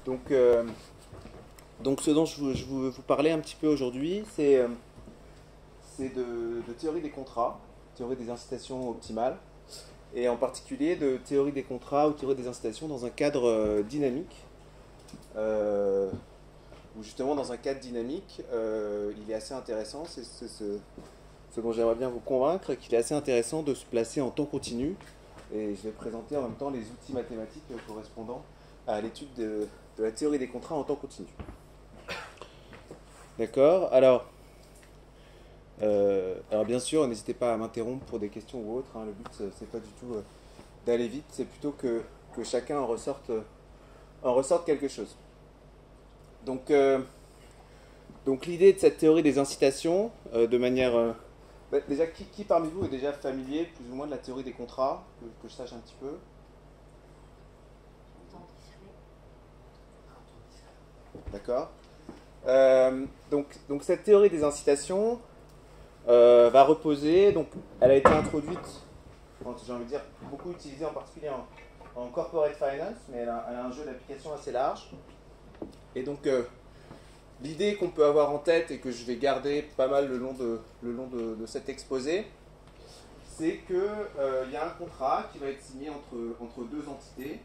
Donc, donc ce dont je veux vous parler un petit peu aujourd'hui, c'est de théorie des contrats, théorie des incitations optimales, et en particulier de théorie des contrats ou théorie des incitations dans un cadre dynamique, où justement dans un cadre dynamique, il est assez intéressant, c'est ce dont j'aimerais bien vous convaincre, qu'il est assez intéressant de se placer en temps continu, et je vais présenter en même temps les outils mathématiques correspondant à l'étude de la théorie des contrats en temps continu. D'accord. Alors bien sûr, n'hésitez pas à m'interrompre pour des questions ou autres. Hein. Le but, c'est pas du tout d'aller vite, c'est plutôt que chacun en ressorte quelque chose. Donc l'idée de cette théorie des incitations, de manière... déjà, qui parmi vous est déjà familier plus ou moins de la théorie des contrats, que je sache un petit peu? D'accord. Donc cette théorie des incitations va reposer, donc elle a été introduite, j'ai envie de dire, beaucoup utilisée en particulier en corporate finance, mais elle a un jeu d'application assez large. Et donc l'idée qu'on peut avoir en tête et que je vais garder pas mal le long de cet exposé, c'est qu'il y a un contrat qui va être signé entre deux entités,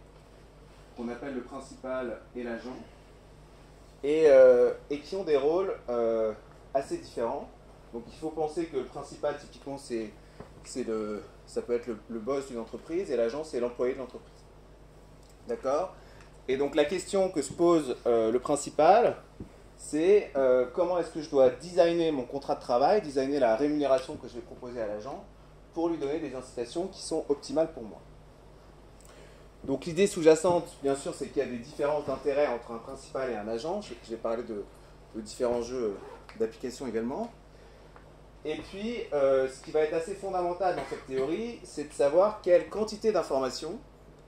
qu'on appelle le principal et l'agent, et qui ont des rôles assez différents. Donc il faut penser que le principal, typiquement, ça peut être le boss d'une entreprise, et l'agent, c'est l'employé de l'entreprise. D'accord? Et donc la question que se pose le principal, c'est comment est-ce que je dois designer mon contrat de travail, designer la rémunération que je vais proposer à l'agent, pour lui donner des incitations qui sont optimales pour moi. Donc l'idée sous-jacente, bien sûr, c'est qu'il y a des différences d'intérêt entre un principal et un agent. Je vais parler de différents jeux d'application également. Et puis, ce qui va être assez fondamental dans cette théorie, c'est de savoir quelle quantité d'informations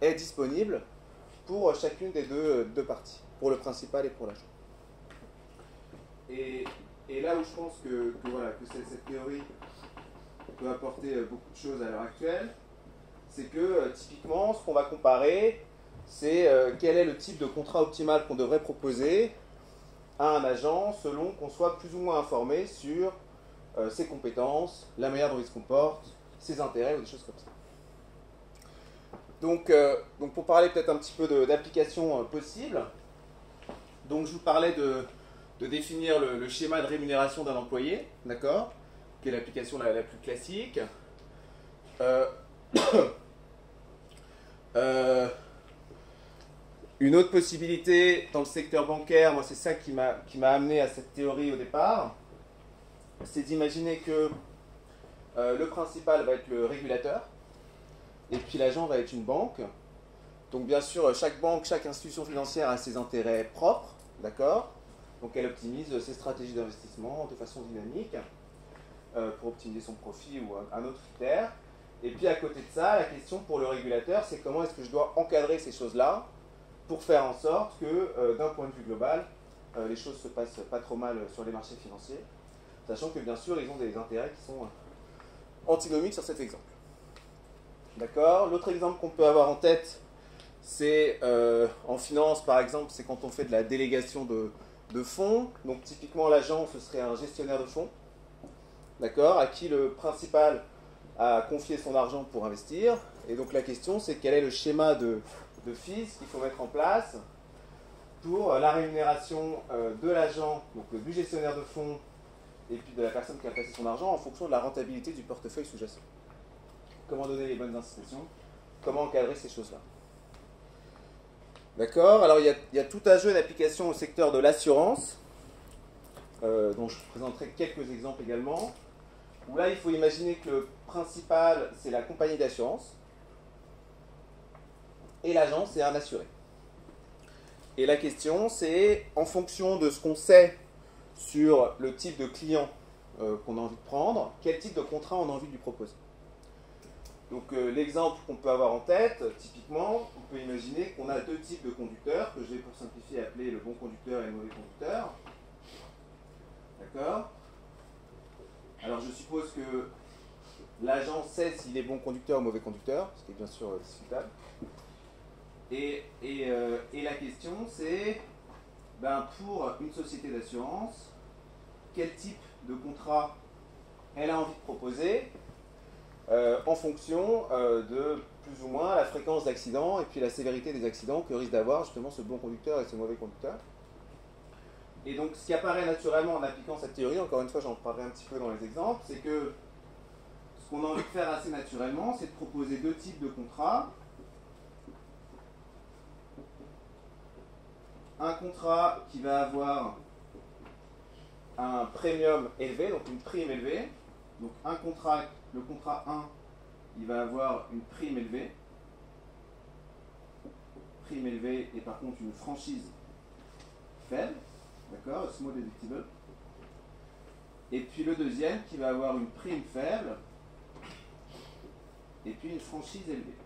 est disponible pour chacune des deux parties, pour le principal et pour l'agent. Et là où je pense que cette théorie peut apporter beaucoup de choses à l'heure actuelle, c'est que typiquement, ce qu'on va comparer, c'est quel est le type de contrat optimal qu'on devrait proposer à un agent selon qu'on soit plus ou moins informé sur ses compétences, la manière dont il se comporte, ses intérêts ou des choses comme ça. Donc pour parler peut-être un petit peu d'applications possibles, donc je vous parlais de définir le schéma de rémunération d'un employé, d'accord, qui est l'application la plus classique. Une autre possibilité dans le secteur bancaire, moi c'est ça qui m'a amené à cette théorie au départ, c'est d'imaginer que le principal va être le régulateur, et puis l'agent va être une banque. Donc bien sûr, chaque banque, chaque institution financière a ses intérêts propres, d'accord? Donc elle optimise ses stratégies d'investissement de façon dynamique pour optimiser son profit ou un autre critère. Et puis à côté de ça, la question pour le régulateur, c'est comment est-ce que je dois encadrer ces choses-là pour faire en sorte que, d'un point de vue global, les choses se passent pas trop mal sur les marchés financiers, sachant que bien sûr, ils ont des intérêts qui sont antinomiques sur cet exemple. D'accord? L'autre exemple qu'on peut avoir en tête, c'est en finance, par exemple, c'est quand on fait de la délégation de fonds. Donc typiquement, l'agent, ce serait un gestionnaire de fonds, d'accord, à qui le principal a confié son argent pour investir. Et donc la question, c'est quel est le schéma de fees qu'il faut mettre en place pour la rémunération de l'agent, donc du gestionnaire de fonds, et puis de la personne qui a placé son argent en fonction de la rentabilité du portefeuille sous-jacent. Comment donner les bonnes incitations, comment encadrer ces choses-là. D'accord. Alors il y a tout un jeu d'applications au secteur de l'assurance, dont je présenterai quelques exemples également, où là il faut imaginer que le principal c'est la compagnie d'assurance, et l'agent c'est un assuré. Et la question c'est, en fonction de ce qu'on sait sur le type de client qu'on a envie de prendre, quel type de contrat on a envie de lui proposer. Donc l'exemple qu'on peut avoir en tête, typiquement, on peut imaginer qu'on a deux types de conducteurs, que je vais pour simplifier appeler le bon conducteur et le mauvais conducteur. D'accord? Alors je suppose que l'agent sait s'il est bon conducteur ou mauvais conducteur, ce qui est bien sûr discutable. Et la question c'est, ben, pour une société d'assurance, quel type de contrat elle a envie de proposer en fonction de plus ou moins la fréquence d'accidents et puis la sévérité des accidents que risque d'avoir justement ce bon conducteur et ce mauvais conducteur. Et donc ce qui apparaît naturellement en appliquant cette théorie, encore une fois j'en parlerai un petit peu dans les exemples, c'est que ce qu'on a envie de faire assez naturellement, c'est de proposer deux types de contrats. Un contrat qui va avoir un premium élevé, donc une prime élevée. Donc le contrat 1, il va avoir une prime élevée. Prime élevée et par contre une franchise faible. D'accord, small deductible. Et puis le deuxième qui va avoir une prime faible et puis une franchise élevée.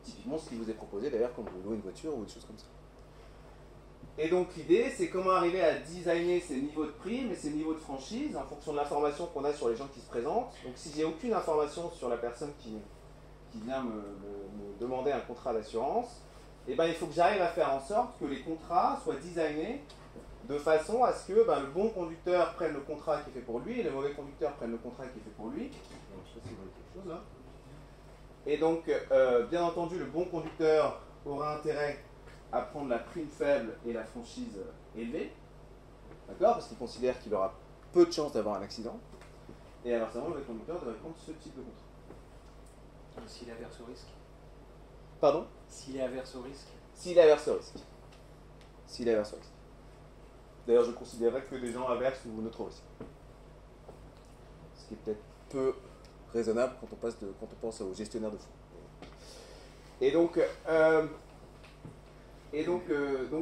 Typiquement ce qui vous est proposé d'ailleurs quand vous louez une voiture ou des choses comme ça. Et donc l'idée c'est comment arriver à designer ces niveaux de prime et ces niveaux de franchise en fonction de l'information qu'on a sur les gens qui se présentent. Donc si j'ai aucune information sur la personne qui vient me demander un contrat d'assurance, eh ben, il faut que j'arrive à faire en sorte que les contrats soient designés de façon à ce que le bon conducteur prenne le contrat qui est fait pour lui et le mauvais conducteur prenne le contrat qui est fait pour lui. Je sais pas si vous voyez quelque chose là. Et donc, bien entendu, le bon conducteur aura intérêt à prendre la prime faible et la franchise élevée, d'accord, parce qu'il considère qu'il aura peu de chances d'avoir un accident. Et inversement, le mauvais conducteur devrait prendre ce type de contrat. S'il est averse au risque. Pardon ? S'il est averse au risque. S'il est averse au risque. S'il est averse au risque. D'ailleurs, je considérerais que des gens averses ou neutres au risque. Ce qui est peut-être peu raisonnable quand on pense aux gestionnaires de fonds. Et donc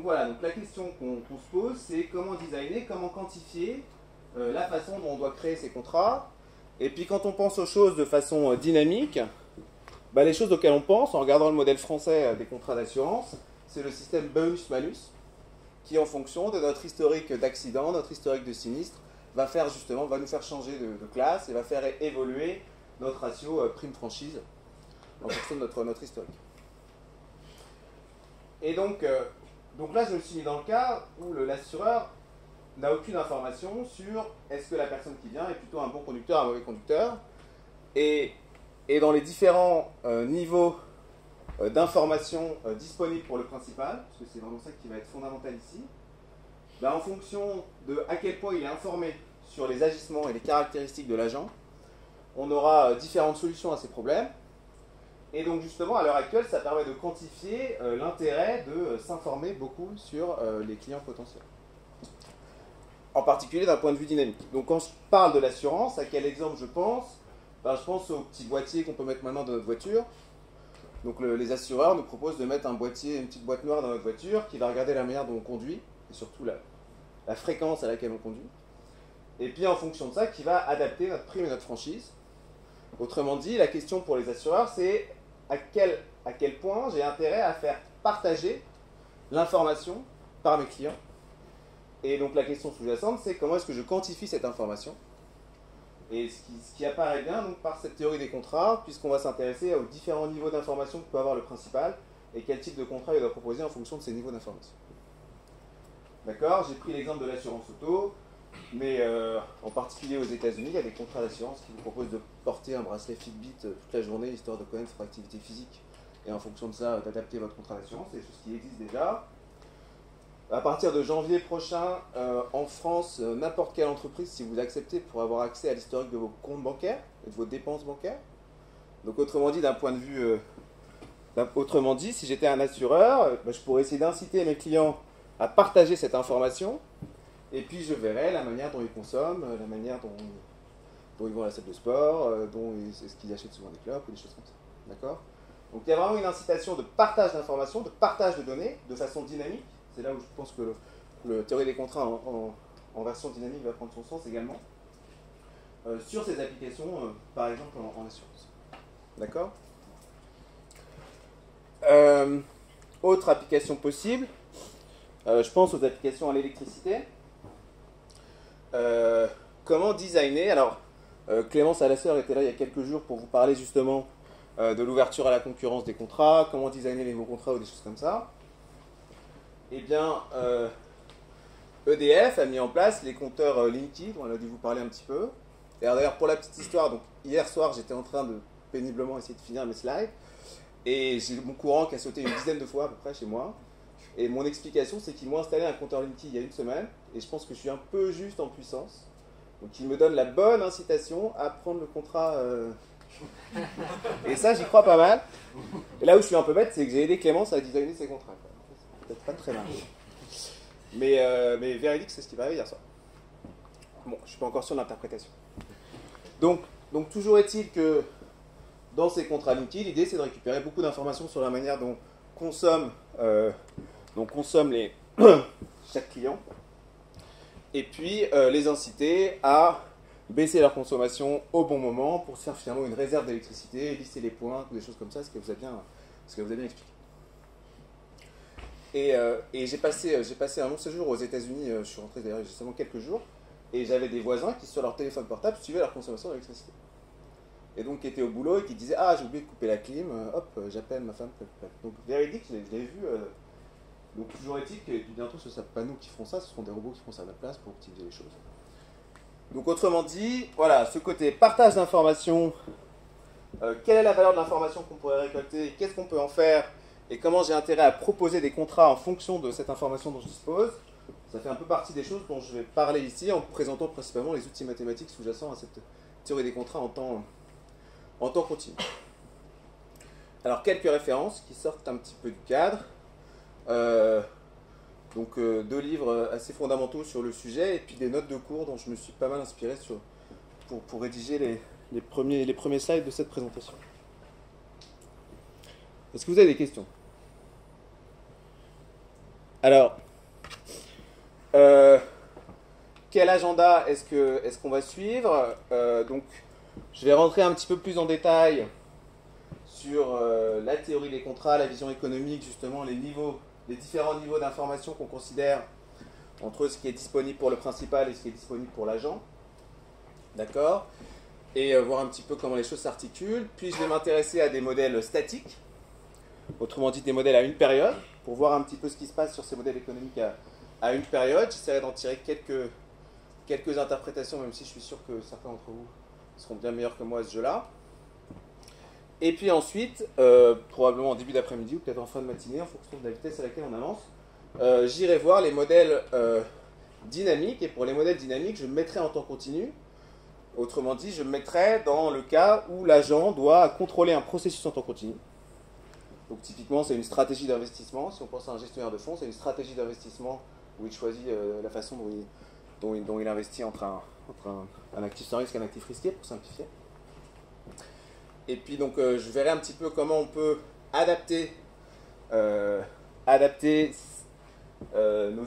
voilà. Donc la question qu'on se pose, c'est comment designer, comment quantifier la façon dont on doit créer ces contrats. Et puis quand on pense aux choses de façon dynamique, les choses auxquelles on pense, en regardant le modèle français des contrats d'assurance, c'est le système bonus-malus, qui en fonction de notre historique d'accident, notre historique de sinistre, va nous faire changer de classe et va faire évoluer notre ratio prime-franchise en fonction de notre historique. Et donc là, je me suis mis dans le cas où l'assureur n'a aucune information sur est-ce que la personne qui vient est plutôt un bon conducteur, un mauvais conducteur. Et dans les différents niveaux d'information disponibles pour le principal, parce que c'est vraiment ça qui va être fondamental ici, en fonction de à quel point il est informé sur les agissements et les caractéristiques de l'agent, on aura différentes solutions à ces problèmes. Et donc justement, à l'heure actuelle, ça permet de quantifier l'intérêt de s'informer beaucoup sur les clients potentiels. En particulier d'un point de vue dynamique. Donc quand je parle de l'assurance, à quel exemple je pense ? Je pense au petit boîtier qu'on peut mettre maintenant dans notre voiture. Donc les assureurs nous proposent de mettre une petite boîte noire dans notre voiture qui va regarder la manière dont on conduit, et surtout la fréquence à laquelle on conduit. Et puis en fonction de ça, qui va adapter notre prime et notre franchise. Autrement dit, la question pour les assureurs, c'est à quel point j'ai intérêt à faire partager l'information par mes clients. Et donc la question sous-jacente, c'est comment est-ce que je quantifie cette information. Et ce qui apparaît bien donc, par cette théorie des contrats, puisqu'on va s'intéresser aux différents niveaux d'information que peut avoir le principal, et quel type de contrat il doit proposer en fonction de ces niveaux d'information. D'accord ? J'ai pris l'exemple de l'assurance auto, mais en particulier aux États-Unis, il y a des contrats d'assurance qui vous proposent de porter un bracelet Fitbit toute la journée, histoire de connaître votre activité physique, et en fonction de ça, d'adapter votre contrat d'assurance. C'est des choses qui existent déjà. À partir de janvier prochain, en France, n'importe quelle entreprise, si vous acceptez, pourra avoir accès à l'historique de vos comptes bancaires et de vos dépenses bancaires. Donc autrement dit, d'un point de vue... si j'étais un assureur, je pourrais essayer d'inciter mes clients à partager cette information, et puis je verrai la manière dont ils consomment, la manière dont ils vont à la salle de sport, est-ce qu'ils achètent souvent des clopes ou des choses comme ça. D'accord ? Donc il y a vraiment une incitation de partage d'informations, de partage de données, de façon dynamique. C'est là où je pense que la théorie des contrats en version dynamique va prendre son sens également. Sur ces applications, par exemple en assurance. D'accord ? Autre application possible, je pense aux applications à l'électricité. Comment designer ? Alors, Clémence Alasseur était là il y a quelques jours pour vous parler justement de l'ouverture à la concurrence des contrats, comment designer les nouveaux contrats ou des choses comme ça. Eh bien, EDF a mis en place les compteurs Linky, dont on a dû vous parler un petit peu. Et d'ailleurs, pour la petite histoire, donc, hier soir, j'étais en train de péniblement essayer de finir mes slides, et j'ai mon courant qui a sauté une dizaine de fois à peu près chez moi. Et mon explication, c'est qu'ils m'ont installé un compteur Linky il y a une semaine, et je pense que je suis un peu juste en puissance. Donc ils me donnent la bonne incitation à prendre le contrat. Et ça, j'y crois pas mal. Et là où je suis un peu bête, c'est que j'ai aidé Clémence à designer ses contrats. C'est peut-être pas très mal. Mais véridique, c'est ce qui va arriver hier soir. Bon, je suis pas encore sûr de l'interprétation. Donc toujours est-il que dans ces contrats Linky, l'idée c'est de récupérer beaucoup d'informations sur la manière dont consomme les chaque client, et puis les inciter à baisser leur consommation au bon moment pour se faire finalement une réserve d'électricité, lisser les points, des choses comme ça, ce que vous avez bien expliqué. Et j'ai passé un long séjour aux États-Unis, je suis rentré d'ailleurs justement quelques jours, et j'avais des voisins qui sur leur téléphone portable suivaient leur consommation d'électricité. Et donc qui étaient au boulot et qui disaient « Ah, j'ai oublié de couper la clim, hop, j'appelle ma femme. » Donc véridique, je l'ai vu. Donc toujours est-il que bientôt ce ne sera pas nous qui ferons ça, ce seront des robots qui feront ça à la place pour optimiser les choses. Donc autrement dit, voilà, ce côté partage d'informations, quelle est la valeur de l'information qu'on pourrait récolter, qu'est-ce qu'on peut en faire, et comment j'ai intérêt à proposer des contrats en fonction de cette information dont je dispose, ça fait un peu partie des choses dont je vais parler ici en présentant principalement les outils mathématiques sous-jacents à cette théorie des contrats en temps continu. Alors quelques références qui sortent un petit peu du cadre. Deux livres assez fondamentaux sur le sujet et puis des notes de cours dont je me suis pas mal inspiré pour rédiger les premiers slides de cette présentation. Est-ce que vous avez des questions? Alors, quel agenda est-ce qu'on va suivre? Donc, je vais rentrer un petit peu plus en détail sur la théorie des contrats, la vision économique, justement, les différents niveaux d'information qu'on considère entre ce qui est disponible pour le principal et ce qui est disponible pour l'agent. D'accord? Et voir un petit peu comment les choses s'articulent. Puis je vais m'intéresser à des modèles statiques, autrement dit des modèles à une période, pour voir un petit peu ce qui se passe sur ces modèles économiques à une période. J'essaierai d'en tirer quelques interprétations, même si je suis sûr que certains d'entre vous seront bien meilleurs que moi à ce jeu-là. Et puis ensuite, probablement en début d'après-midi ou peut-être en fin de matinée, en fonction de la vitesse à laquelle on avance, j'irai voir les modèles dynamiques. Et pour les modèles dynamiques, je me mettrai en temps continu. Autrement dit, je me mettrai dans le cas où l'agent doit contrôler un processus en temps continu. Donc typiquement, c'est une stratégie d'investissement. Si on pense à un gestionnaire de fonds, c'est une stratégie d'investissement où il choisit la façon dont il investit entre un actif sans risque et un actif risqué, pour simplifier. Et puis donc je verrai un petit peu comment on peut adapter nos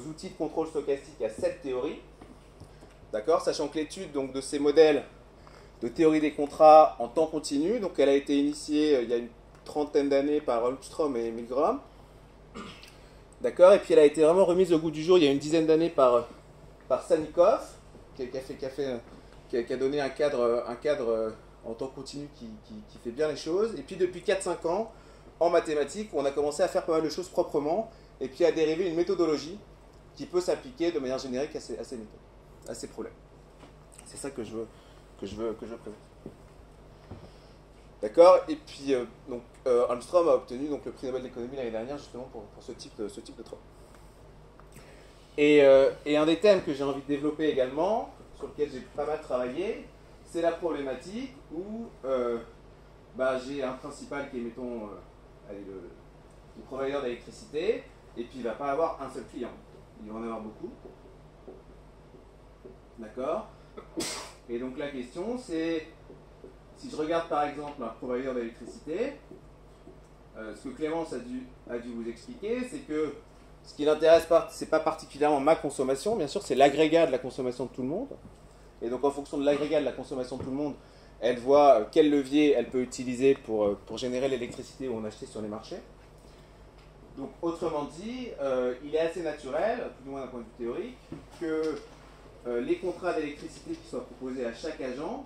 outils de contrôle stochastique à cette théorie. D'accord, sachant que l'étude donc, de ces modèles de théorie des contrats en temps continu, donc elle a été initiée il y a une trentaine d'années par Holmstrom et Milgram. D'accord, et puis elle a été vraiment remise au goût du jour il y a une dizaine d'années par Sannikov, qui a donné un cadre en temps continu qui fait bien les choses. Et puis depuis 4-5 ans, en mathématiques, on a commencé à faire pas mal de choses proprement, et puis à dériver une méthodologie qui peut s'appliquer de manière générique à ces problèmes. C'est ça que je veux présenter. D'accord. Et puis Holmstrom a obtenu donc, le prix Nobel d'économie l'année dernière justement pour ce type de travail. Et un des thèmes que j'ai envie de développer également, sur lequel j'ai pas mal travaillé, c'est la problématique où j'ai un principal qui est, mettons, le provider d'électricité, et puis il ne va pas avoir un seul client. Il va en avoir beaucoup. D'accord? Et donc la question, c'est, si je regarde par exemple un provider d'électricité, ce que Clémence a dû vous expliquer, c'est que ce qui l'intéresse, ce n'est pas particulièrement ma consommation, bien sûr, c'est l'agrégat de la consommation de tout le monde. Et donc en fonction de l'agrégat de la consommation de tout le monde, elle voit quel levier elle peut utiliser pour générer l'électricité ou en acheter sur les marchés. Donc autrement dit, il est assez naturel, plus ou moins d'un point de vue théorique, que les contrats d'électricité qui soient proposés à chaque agent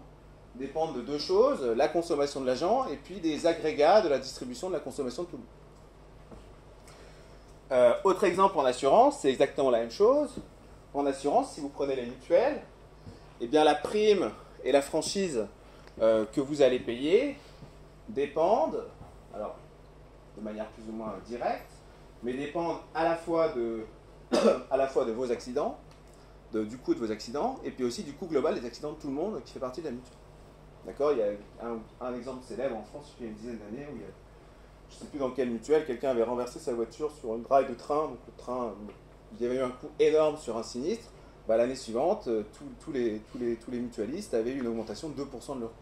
dépendent de deux choses, la consommation de l'agent et puis des agrégats de la distribution de la consommation de tout le monde. Autre exemple en assurance, c'est exactement la même chose. En assurance, si vous prenez les mutuelles, eh bien la prime et la franchise que vous allez payer dépendent, alors de manière plus ou moins directe, mais dépendent à la fois de, à la fois de vos accidents, du coût de vos accidents, et puis aussi du coût global des accidents de tout le monde qui fait partie de la mutuelle. D'accord? Il y a un exemple célèbre en France il y a une dizaine d'années où je ne sais plus dans quelle mutuelle, quelqu'un avait renversé sa voiture sur une rail de train, donc le train, il y avait eu un coût énorme sur un sinistre. Bah, l'année suivante, tous les mutualistes avaient eu une augmentation de 2% de leur coût.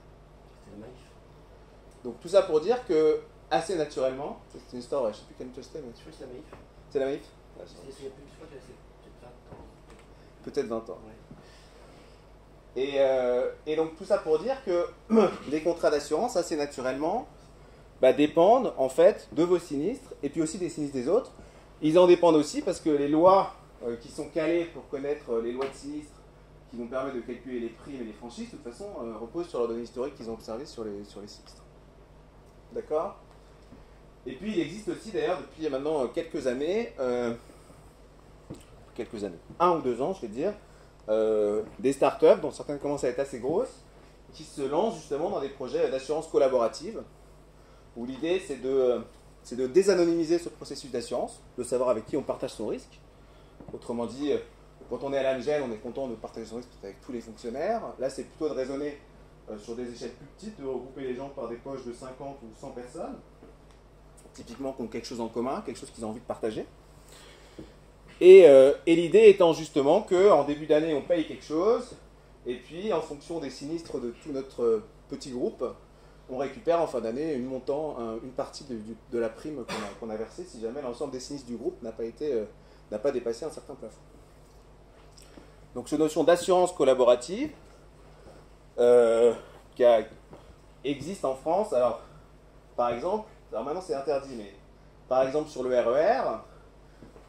C'était naïf. Donc tout ça pour dire que, assez naturellement, c'est une histoire, je ne sais plus quelle mutuelle c'était, mais Je crois que c'est naïf. c'est la Maïf? Je crois que c'est Peut-être 20 ans. Ouais. Et donc tout ça pour dire que les contrats d'assurance, assez naturellement, dépendent en fait de vos sinistres et puis aussi des sinistres des autres. Ils en dépendent aussi parce que les lois qui sont calées pour connaître les lois de sinistres qui vont permettre de calculer les primes et les franchises, de toute façon, reposent sur leurs données historiques qu'ils ont observées sur les sinistres. D'accord? Et puis il existe aussi d'ailleurs depuis maintenant quelques années, 1 ou 2 ans je vais dire, des startups, dont certaines commencent à être assez grosses, qui se lancent justement dans des projets d'assurance collaborative, où l'idée c'est de désanonymiser ce processus d'assurance, de savoir avec qui on partage son risque. Autrement dit, quand on est à l'AMGEN, on est content de partager son risque avec tous les fonctionnaires. Là, c'est plutôt de raisonner sur des échelles plus petites, de regrouper les gens par des poches de 50 ou 100 personnes, typiquement qui ont quelque chose en commun, quelque chose qu'ils ont envie de partager. Et l'idée étant justement qu'en début d'année, on paye quelque chose, et puis en fonction des sinistres de tout notre petit groupe, on récupère en fin d'année une partie de la prime qu'on a versée si jamais l'ensemble des sinistres du groupe n'a pas dépassé un certain plafond. Donc cette notion d'assurance collaborative qui existe en France, alors par exemple, alors maintenant c'est interdit, mais par exemple sur le RER,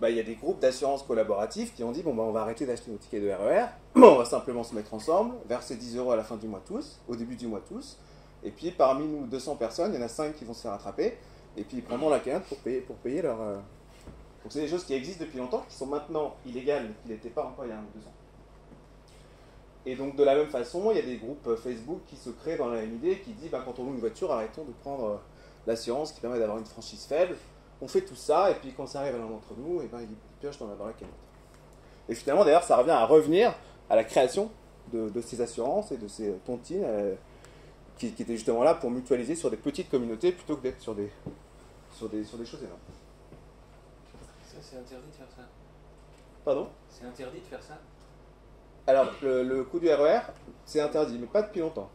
il y a des groupes d'assurance collaborative qui ont dit on va arrêter d'acheter nos tickets de RER, on va simplement se mettre ensemble, verser 10 € à la fin du mois tous, au début du mois tous, et puis parmi nous 200 personnes, il y en a 5 qui vont se faire attraper, et puis ils prendront la cagnotte pour payer leur... Donc c'est des choses qui existent depuis longtemps, qui sont maintenant illégales, mais qui n'étaient pas encore il y a 1 ou 2 ans. Et donc de la même façon, il y a des groupes Facebook qui se créent dans la même idée, qui dit quand on loue une voiture, arrêtons de prendre l'assurance qui permet d'avoir une franchise faible. On fait tout ça, et puis quand ça arrive à l'un d'entre nous, ils piochent dans la cagnotte. Et finalement, d'ailleurs, ça revient à revenir à la création de ces assurances et de ces tontines qui étaient justement là pour mutualiser sur des petites communautés plutôt que d'être sur des choses énormes. Ça, c'est interdit de faire ça. Pardon? C'est interdit de faire ça. Alors, le coût du RER, c'est interdit, mais pas depuis longtemps.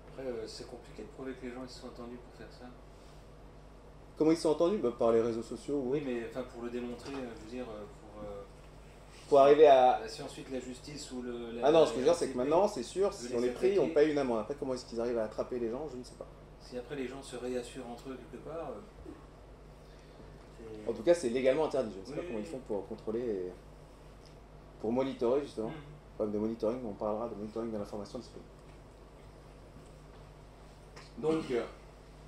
Après, c'est compliqué de prouver que les gens ils se sont entendus pour faire ça. Comment ils se sont entendus? Par les réseaux sociaux. Oui, mais enfin pour le démontrer, je veux dire, pour arriver à... Si ensuite la justice ou le... Ah non, ce que je veux dire, c'est que maintenant, c'est sûr, si on est pris, on paye une amende. Après, comment est-ce qu'ils arrivent à attraper les gens, je ne sais pas. Si après les gens se réassurent entre eux quelque part... En tout cas, c'est légalement interdit. Je ne sais pas comment ils font pour contrôler, pour monitorer justement. Problème de monitoring, on parlera de monitoring de l'information disponible.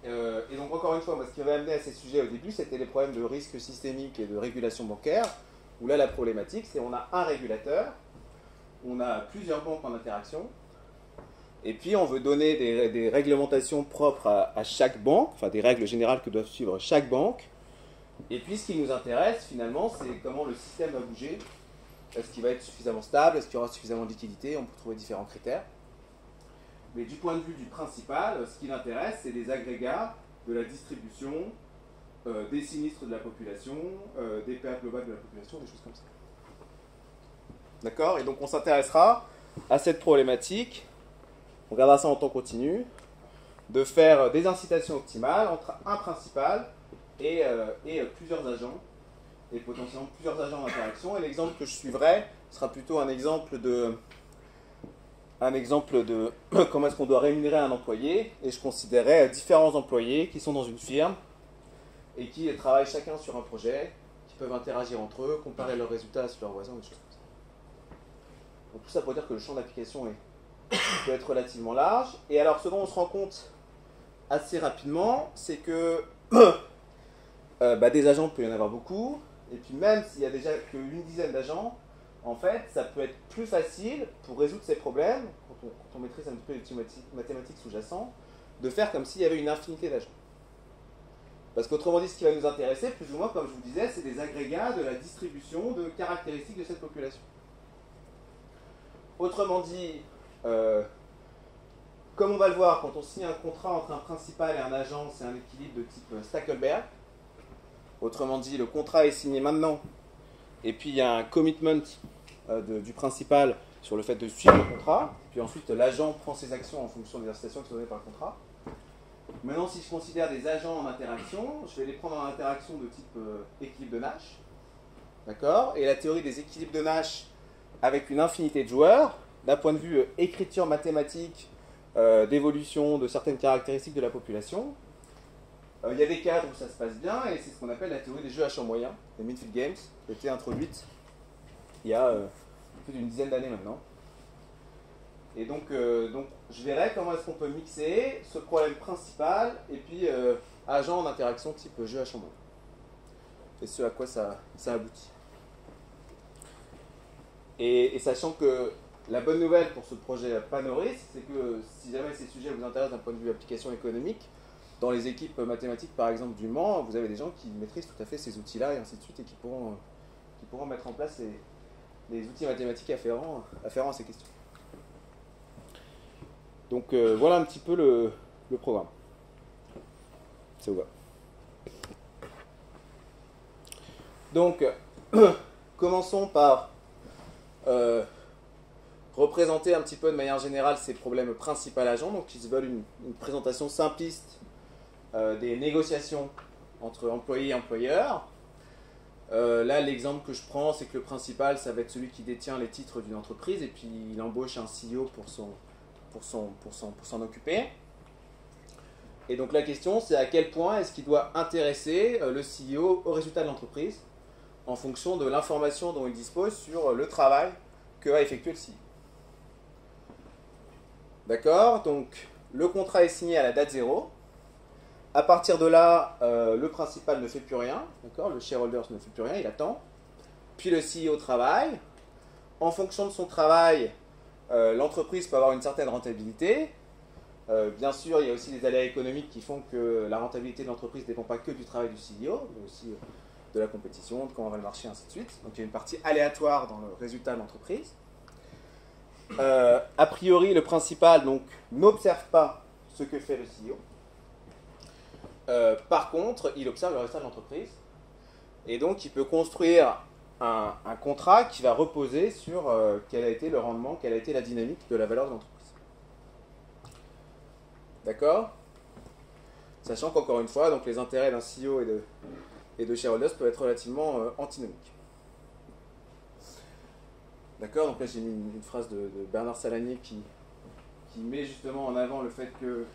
Et donc encore une fois, ce qui m'avait amené à ces sujets au début, c'était les problèmes de risque systémique et de régulation bancaire, où là la problématique, c'est on a un régulateur, on a plusieurs banques en interaction, et puis on veut donner des réglementations propres à chaque banque, enfin des règles générales que doivent suivre chaque banque. Et puis ce qui nous intéresse finalement, c'est comment le système va bouger. Est-ce qu'il va être suffisamment stable? Est-ce qu'il y aura suffisamment de liquidité? On peut trouver différents critères. Mais du point de vue du principal, ce qui l'intéresse, c'est les agrégats de la distribution, des sinistres de la population, des pertes globales de la population, des choses comme ça. D'accord? Et donc on s'intéressera à cette problématique, on regardera ça en temps continu, de faire des incitations optimales entre un principal et plusieurs agents, et potentiellement plusieurs agents d'interaction. Et l'exemple que je suivrai sera plutôt un exemple de comment est-ce qu'on doit rémunérer un employé, et je considérerai différents employés qui sont dans une firme et qui travaillent chacun sur un projet, qui peuvent interagir entre eux, comparer leurs résultats sur leurs voisins, des choses comme ça. Donc tout ça pour dire que le champ d'application est peut être relativement large. Et alors, ce dont on se rend compte assez rapidement, c'est que des agents, il peut y en avoir beaucoup. Et puis même s'il y a déjà qu'une dizaine d'agents, en fait, ça peut être plus facile pour résoudre ces problèmes, quand on maîtrise un petit peu les outils mathématiques sous-jacents, de faire comme s'il y avait une infinité d'agents. Parce qu'autrement dit, ce qui va nous intéresser, plus ou moins, comme je vous disais, c'est des agrégats de la distribution de caractéristiques de cette population. Autrement dit, comme on va le voir, quand on signe un contrat entre un principal et un agent, c'est un équilibre de type Stackelberg. Autrement dit, le contrat est signé maintenant, et puis il y a un commitment du principal sur le fait de suivre le contrat, puis ensuite l'agent prend ses actions en fonction des incitations qui sont données par le contrat. Maintenant, si je considère des agents en interaction, je vais les prendre en interaction de type équilibre de Nash. D'accord? Et la théorie des équilibres de Nash avec une infinité de joueurs, d'un point de vue écriture mathématique, d'évolution de certaines caractéristiques de la population, il y a des cadres où ça se passe bien, et c'est ce qu'on appelle la théorie des jeux à champ moyen, les Minfield Games, qui a été introduite il y a plus d'une dizaine d'années maintenant. Et donc je verrai comment est-ce qu'on peut mixer ce problème principal et puis agent en interaction type jeu à champ moyen. Et ce à quoi ça aboutit. Et sachant que la bonne nouvelle pour ce projet Panoris, c'est que si jamais ces sujets vous intéressent d'un point de vue application économique, dans les équipes mathématiques par exemple du Mans, vous avez des gens qui maîtrisent tout à fait ces outils-là et ainsi de suite et qui pourront mettre en place les outils mathématiques afférents à ces questions. Donc voilà un petit peu le programme. Ça vous va. Donc, commençons par représenter un petit peu de manière générale ces problèmes principaux agents, donc qui se veulent une présentation simpliste des négociations entre employés et employeurs. Là, l'exemple que je prends, c'est que le principal, ça va être celui qui détient les titres d'une entreprise, et puis il embauche un CEO pour s'en occuper. Et donc la question, c'est à quel point est-ce qu'il doit intéresser le CEO au résultat de l'entreprise, en fonction de l'information dont il dispose sur le travail que va effectuer le CEO. D'accord? Donc, le contrat est signé à la date 0. À partir de là, le principal ne fait plus rien. D'accord? Le shareholder ne fait plus rien, il attend. Puis le CEO travaille. En fonction de son travail, l'entreprise peut avoir une certaine rentabilité. Bien sûr, il y a aussi des aléas économiques qui font que la rentabilité de l'entreprise ne dépend pas que du travail du CEO, mais aussi de la compétition, de comment va le marché, ainsi de suite. Donc il y a une partie aléatoire dans le résultat de l'entreprise. A priori, le principal n'observe pas ce que fait le CEO. Par contre, il observe le résultat de l'entreprise. Et donc, il peut construire un contrat qui va reposer sur quel a été le rendement, quelle a été la dynamique de la valeur de l'entreprise. D'accord? Sachant qu'encore une fois, donc les intérêts d'un CEO et de shareholders peuvent être relativement antinomiques. D'accord? Donc là, j'ai mis une phrase de Bernard Salanier qui met justement en avant le fait que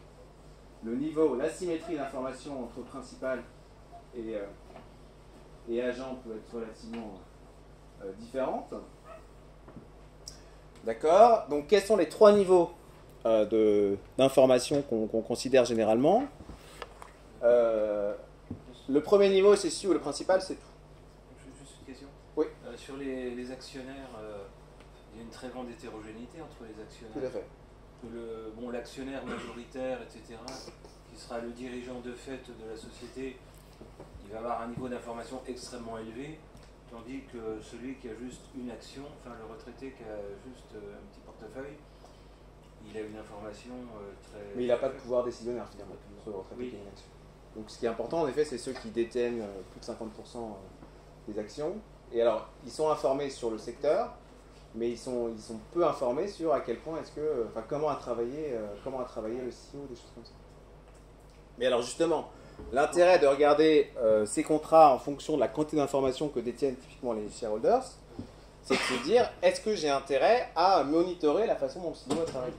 le niveau, l'asymétrie d'information entre principal et agent peut être relativement différente. D'accord? Donc, quels sont les trois niveaux d'information qu'on considère généralement? Le premier niveau, c'est CEO, le principal, c'est tout. Juste une question. Oui. Sur les actionnaires, il y a une très grande hétérogénéité entre les actionnaires. Tout à fait. L'actionnaire majoritaire, etc., qui sera le dirigeant de fait de la société, il va avoir un niveau d'information extrêmement élevé, tandis que celui qui a juste une action, enfin le retraité qui a juste un petit portefeuille, il a une information très... Mais il n'a pas de pouvoir décisionnaire finalement, sur le retraité qui a une action. Donc ce qui est important en effet, c'est ceux qui détiennent plus de 50% des actions. Et alors, ils sont informés sur le secteur, mais ils sont peu informés sur à quel point est-ce que, comment a travaillé le CEO, des choses comme ça. Mais alors justement, l'intérêt de regarder ces contrats en fonction de la quantité d'informations que détiennent typiquement les shareholders, c'est de se dire, est-ce que j'ai intérêt à monitorer la façon dont le CEO a travaillé?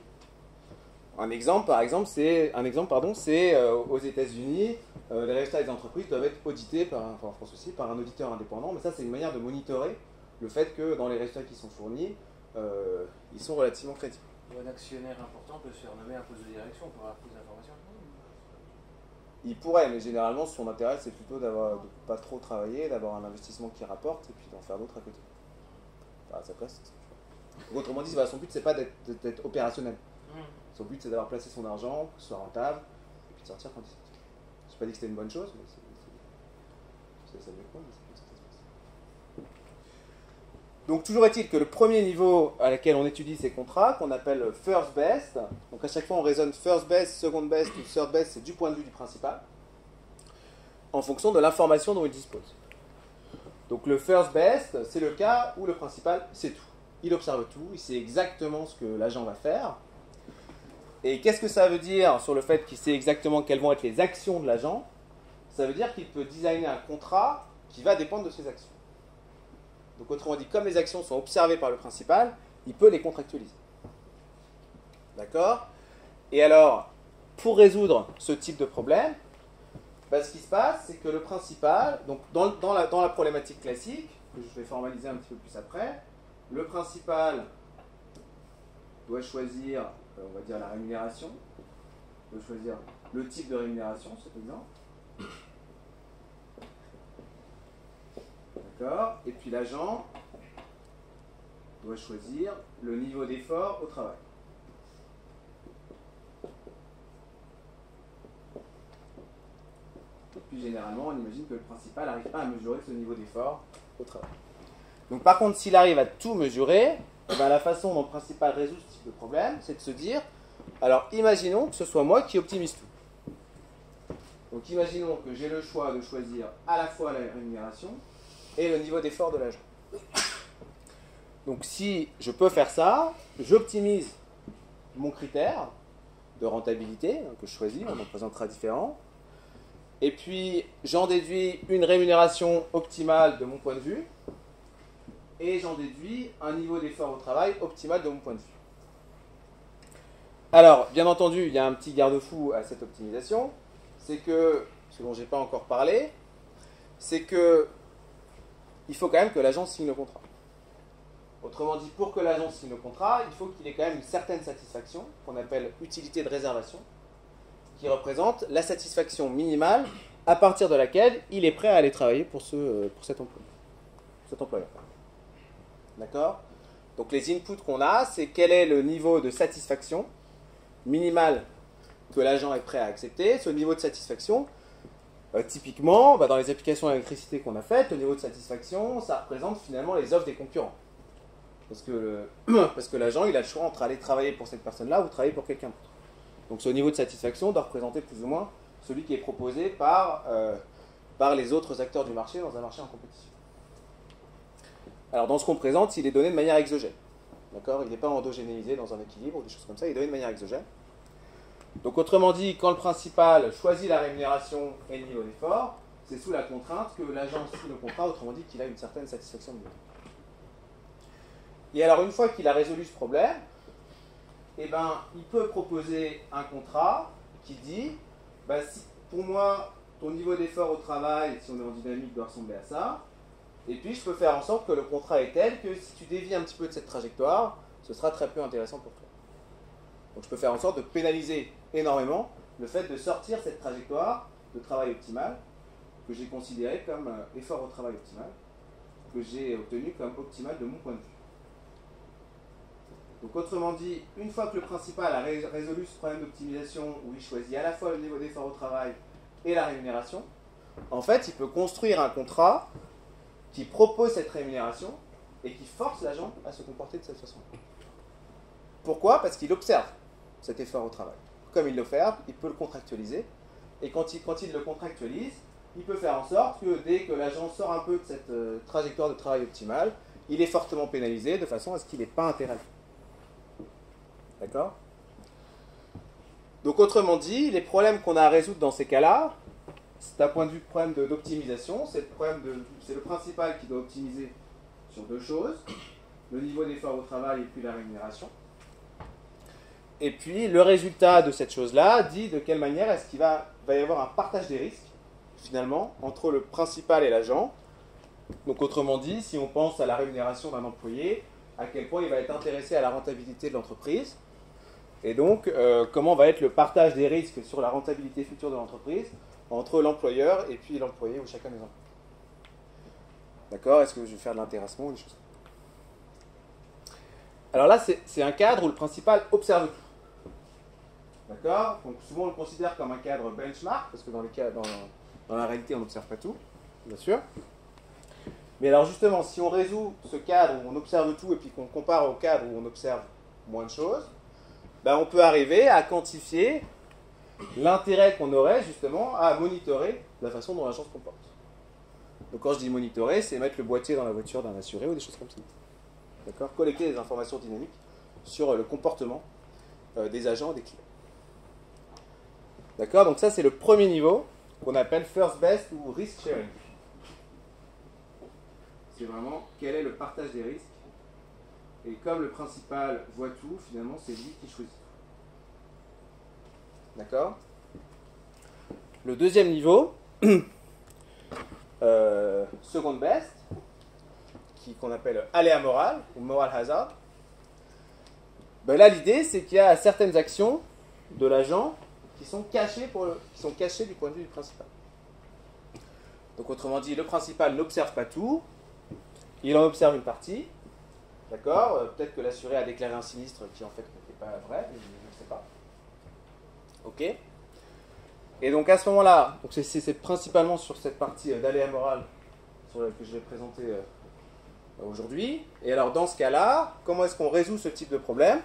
Un exemple, c'est aux États-Unis, les résultats des entreprises doivent être audités en France aussi, par un auditeur indépendant, mais ça c'est une manière de monitorer le fait que dans les résultats qui sont fournis, ils sont relativement crédibles. Un actionnaire important peut se faire nommer un poste de direction pour avoir plus d'informations. Il pourrait, mais généralement, son intérêt, c'est plutôt de pas trop travailler, d'avoir un investissement qui rapporte, et puis d'en faire d'autres à côté. Enfin, à sa place. Donc, autrement dit, son but, c'est pas d'être opérationnel. Son but, c'est d'avoir placé son argent, que ce soit rentable, et puis de sortir quand il sort. Je n'ai pas dit que c'était une bonne chose, mais ça veut quoi, mais c'est comme ça que ça se passe. Donc, toujours est-il que le premier niveau à laquelle on étudie ces contrats, qu'on appelle first best, donc à chaque fois on raisonne first best, second best ou third best, c'est du point de vue du principal, en fonction de l'information dont il dispose. Donc le first best, c'est le cas où le principal sait tout. Il observe tout, il sait exactement ce que l'agent va faire. Et qu'est-ce que ça veut dire sur le fait qu'il sait exactement quelles vont être les actions de l'agent? Ça veut dire qu'il peut designer un contrat qui va dépendre de ses actions. Donc autrement dit, comme les actions sont observées par le principal, il peut les contractualiser. D'accord? Et alors, pour résoudre ce type de problème, ce qui se passe, c'est que le principal, donc dans la problématique classique, que je vais formaliser un petit peu plus après, le principal doit choisir, on va dire, la rémunération, doit choisir le type de rémunération, cet exemple. D'accord? Et puis l'agent doit choisir le niveau d'effort au travail. Et puis généralement, on imagine que le principal n'arrive pas à mesurer ce niveau d'effort au travail. Donc par contre, s'il arrive à tout mesurer, la façon dont le principal résout ce type de problème, c'est de se dire, alors imaginons que ce soit moi qui optimise tout. Donc imaginons que j'ai le choix de choisir à la fois la rémunération et le niveau d'effort de l'agent. Donc si je peux faire ça, j'optimise mon critère de rentabilité que je choisis, on en présentera différents, et puis j'en déduis une rémunération optimale de mon point de vue, et j'en déduis un niveau d'effort au travail optimal de mon point de vue. Alors, bien entendu, il y a un petit garde-fou à cette optimisation, c'est que, ce dont je n'ai pas encore parlé, c'est que il faut quand même que l'agent signe le contrat. Autrement dit, pour que l'agent signe le contrat, il faut qu'il ait quand même une certaine satisfaction, qu'on appelle utilité de réservation, qui représente la satisfaction minimale à partir de laquelle il est prêt à aller travailler pour cet employeur. D'accord? Donc les inputs qu'on a, c'est quel est le niveau de satisfaction minimal que l'agent est prêt à accepter. Ce niveau de satisfaction, typiquement, dans les applications d'électricité qu'on a faites, le niveau de satisfaction, ça représente finalement les offres des concurrents. Parce que l'agent, il a le choix entre aller travailler pour cette personne-là ou travailler pour quelqu'un d'autre. Donc ce niveau de satisfaction doit représenter plus ou moins celui qui est proposé par les autres acteurs du marché dans un marché en compétition. Alors dans ce qu'on présente, il est donné de manière exogène. D'accord? Il n'est pas endogénéisé dans un équilibre ou des choses comme ça, il est donné de manière exogène. Donc autrement dit, quand le principal choisit la rémunération et le niveau d'effort, c'est sous la contrainte que l'agent signe le contrat, autrement dit qu'il a une certaine satisfaction de niveau. Et alors une fois qu'il a résolu ce problème, il peut proposer un contrat qui dit, si, pour moi, ton niveau d'effort au travail, si on est en dynamique, doit ressembler à ça. Et puis je peux faire en sorte que le contrat est tel que si tu dévies un petit peu de cette trajectoire, ce sera très peu intéressant pour toi. Donc je peux faire en sorte de pénaliser énormément le fait de sortir cette trajectoire de travail optimal que j'ai considéré comme effort au travail optimal, que j'ai obtenu comme optimal de mon point de vue. Donc autrement dit, une fois que le principal a résolu ce problème d'optimisation où il choisit à la fois le niveau d'effort au travail et la rémunération, en fait il peut construire un contrat qui propose cette rémunération et qui force l'agent à se comporter de cette façon. Pourquoi? Parce qu'il observe cet effort au travail. Comme il l'observe, il peut le contractualiser, et quand il le contractualise, il peut faire en sorte que dès que l'agent sort un peu de cette trajectoire de travail optimale, il est fortement pénalisé de façon à ce qu'il n'ait pas intérêt. D'accord? Donc autrement dit, les problèmes qu'on a à résoudre dans ces cas-là, c'est un point de vue problème d'optimisation, c'est le principal qui doit optimiser sur deux choses, le niveau d'effort au travail et puis la rémunération. Et puis le résultat de cette chose-là dit de quelle manière est-ce qu'il va y avoir un partage des risques, finalement, entre le principal et l'agent. Donc autrement dit, si on pense à la rémunération d'un employé, à quel point il va être intéressé à la rentabilité de l'entreprise, Et donc, comment va être le partage des risques sur la rentabilité future de l'entreprise entre l'employeur et puis l'employé ou chacun des employés. D'accord? Est-ce que je vais faire de l'intéressement ou des choses comme ça? Alors là, c'est un cadre où le principal observe tout. D'accord? Donc souvent on le considère comme un cadre benchmark, parce que dans la réalité on n'observe pas tout, bien sûr. Mais alors justement, si on résout ce cadre où on observe tout et puis qu'on compare au cadre où on observe moins de choses, ben on peut arriver à quantifier l'intérêt qu'on aurait justement à monitorer la façon dont l'agent se comporte. Donc quand je dis monitorer, c'est mettre le boîtier dans la voiture d'un assuré ou des choses comme ça. D'accord? Collecter des informations dynamiques sur le comportement des agents et des clients. D'accord? Donc ça c'est le premier niveau qu'on appelle first best ou risk sharing. C'est vraiment quel est le partage des risques. Et comme le principal voit tout, finalement c'est lui qui choisit tout. D'accord? Le deuxième niveau, second best, qu'on appelle aléa moral ou moral hazard. Ben là l'idée c'est qu'il y a certaines actions de l'agent qui sont cachées du point de vue du principal. Donc autrement dit, le principal n'observe pas tout, il en observe une partie. D'accord? Peut-être que l'assuré a déclaré un sinistre qui en fait n'était pas vrai, mais je ne sais pas. Ok? Et donc à ce moment-là, c'est principalement sur cette partie d'aléa moral que je vais présenter aujourd'hui. Et alors dans ce cas-là, comment est-ce qu'on résout ce type de problème?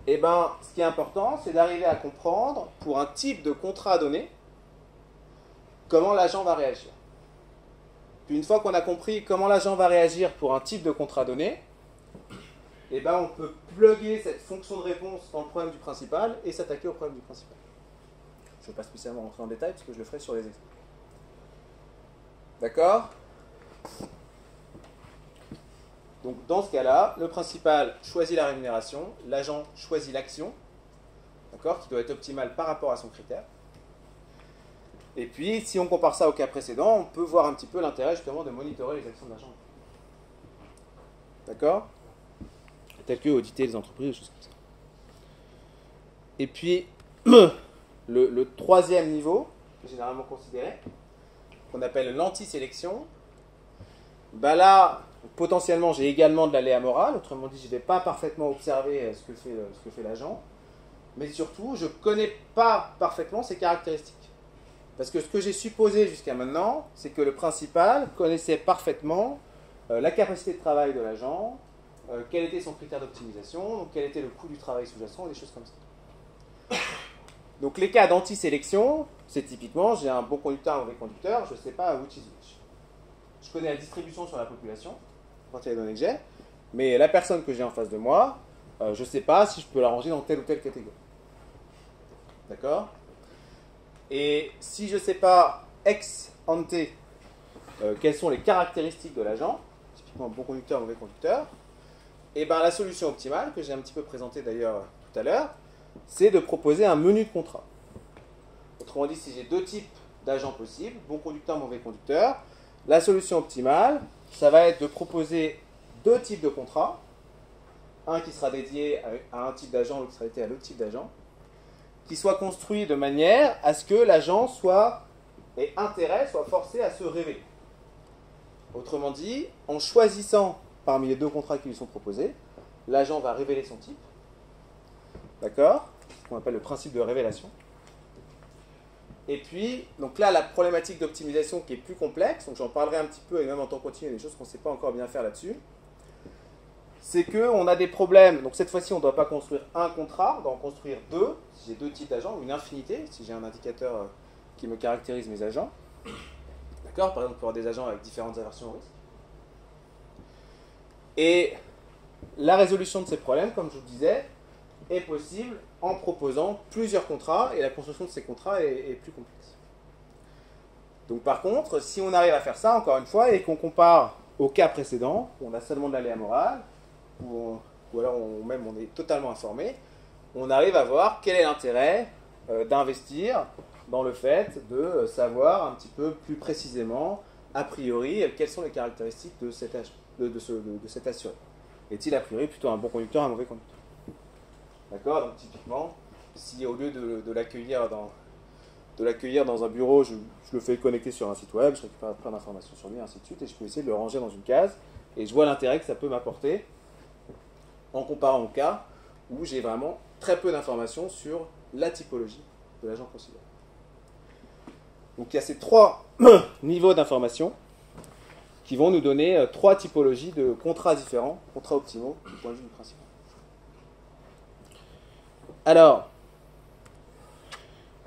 Eh bien, ce qui est important, c'est d'arriver à comprendre, pour un type de contrat donné, comment l'agent va réagir. Puis une fois qu'on a compris comment l'agent va réagir pour un type de contrat donné, eh ben on peut plugger cette fonction de réponse dans le problème du principal et s'attaquer au problème du principal. Je ne vais pas spécialement rentrer en détail parce que je le ferai sur les exemples. D'accord? Donc dans ce cas-là, le principal choisit la rémunération, l'agent choisit l'action, d'accord, qui doit être optimale par rapport à son critère. Et puis, si on compare ça au cas précédent, on peut voir un petit peu l'intérêt justement de monitorer les actions de l'agent. D'accord? Tel que auditer les entreprises, des choses comme ça. Et puis, le troisième niveau, qui est généralement considéré, qu'on appelle l'anti-sélection, ben là, potentiellement, j'ai également de l'aléa morale, autrement dit, je ne vais pas parfaitement observer ce que fait l'agent, mais surtout, je ne connais pas parfaitement ses caractéristiques. Parce que ce que j'ai supposé jusqu'à maintenant, c'est que le principal connaissait parfaitement la capacité de travail de l'agent, quel était son critère d'optimisation, donc quel était le coût du travail sous-jacent, des choses comme ça. Donc les cas d'anti-sélection, c'est typiquement, j'ai un bon conducteur, un mauvais conducteur, je ne sais pas which is which. Je connais la distribution sur la population, quand il y a les données que j'ai, mais la personne que j'ai en face de moi, je ne sais pas si je peux la ranger dans telle ou telle catégorie. D'accord? Et si je ne sais pas ex ante quelles sont les caractéristiques de l'agent, typiquement bon conducteur, mauvais conducteur, et ben la solution optimale, que j'ai un petit peu présentée d'ailleurs tout à l'heure, c'est de proposer un menu de contrat. Autrement dit, si j'ai deux types d'agents possibles, bon conducteur, mauvais conducteur, la solution optimale, ça va être de proposer deux types de contrats, un qui sera dédié à un type d'agent, l'autre qui sera dédié à l'autre type d'agent, qui soit construit de manière à ce que l'agent ait intérêt, soit forcé à se révéler. Autrement dit, en choisissant parmi les deux contrats qui lui sont proposés, l'agent va révéler son type. D'accord? Ce qu'on appelle le principe de révélation. Et puis, donc là, la problématique d'optimisation qui est plus complexe, donc j'en parlerai un petit peu, et même en temps continu, il y a des choses qu'on ne sait pas encore bien faire là-dessus, c'est qu'on a des problèmes. Donc cette fois-ci, on ne doit pas construire un contrat, on doit en construire deux, si j'ai deux types d'agents, ou une infinité, si j'ai un indicateur qui me caractérise mes agents. D'accord? Par exemple, on peut avoir des agents avec différentes aversions au risque. Et la résolution de ces problèmes, comme je vous le disais, est possible en proposant plusieurs contrats, et la construction de ces contrats est plus complexe. Donc par contre, si on arrive à faire ça, encore une fois, et qu'on compare au cas précédent, où on a seulement de l'aléa morale, ou alors même on est totalement informé, on arrive à voir quel est l'intérêt d'investir dans le fait de savoir un petit peu plus précisément, a priori, quelles sont les caractéristiques de cet assuré. Est-il a priori plutôt un bon conducteur, un mauvais conducteur? D'accord? Donc typiquement, si au lieu de l'accueillir dans un bureau, je le fais connecter sur un site web, je récupère plein d'informations sur lui, ainsi de suite, et je peux essayer de le ranger dans une case, et je vois l'intérêt que ça peut m'apporter en comparant au cas où j'ai vraiment très peu d'informations sur la typologie de l'agent considéré. Donc il y a ces trois niveaux d'information qui vont nous donner trois typologies de contrats différents, contrats optimaux du point de vue du principal. Alors,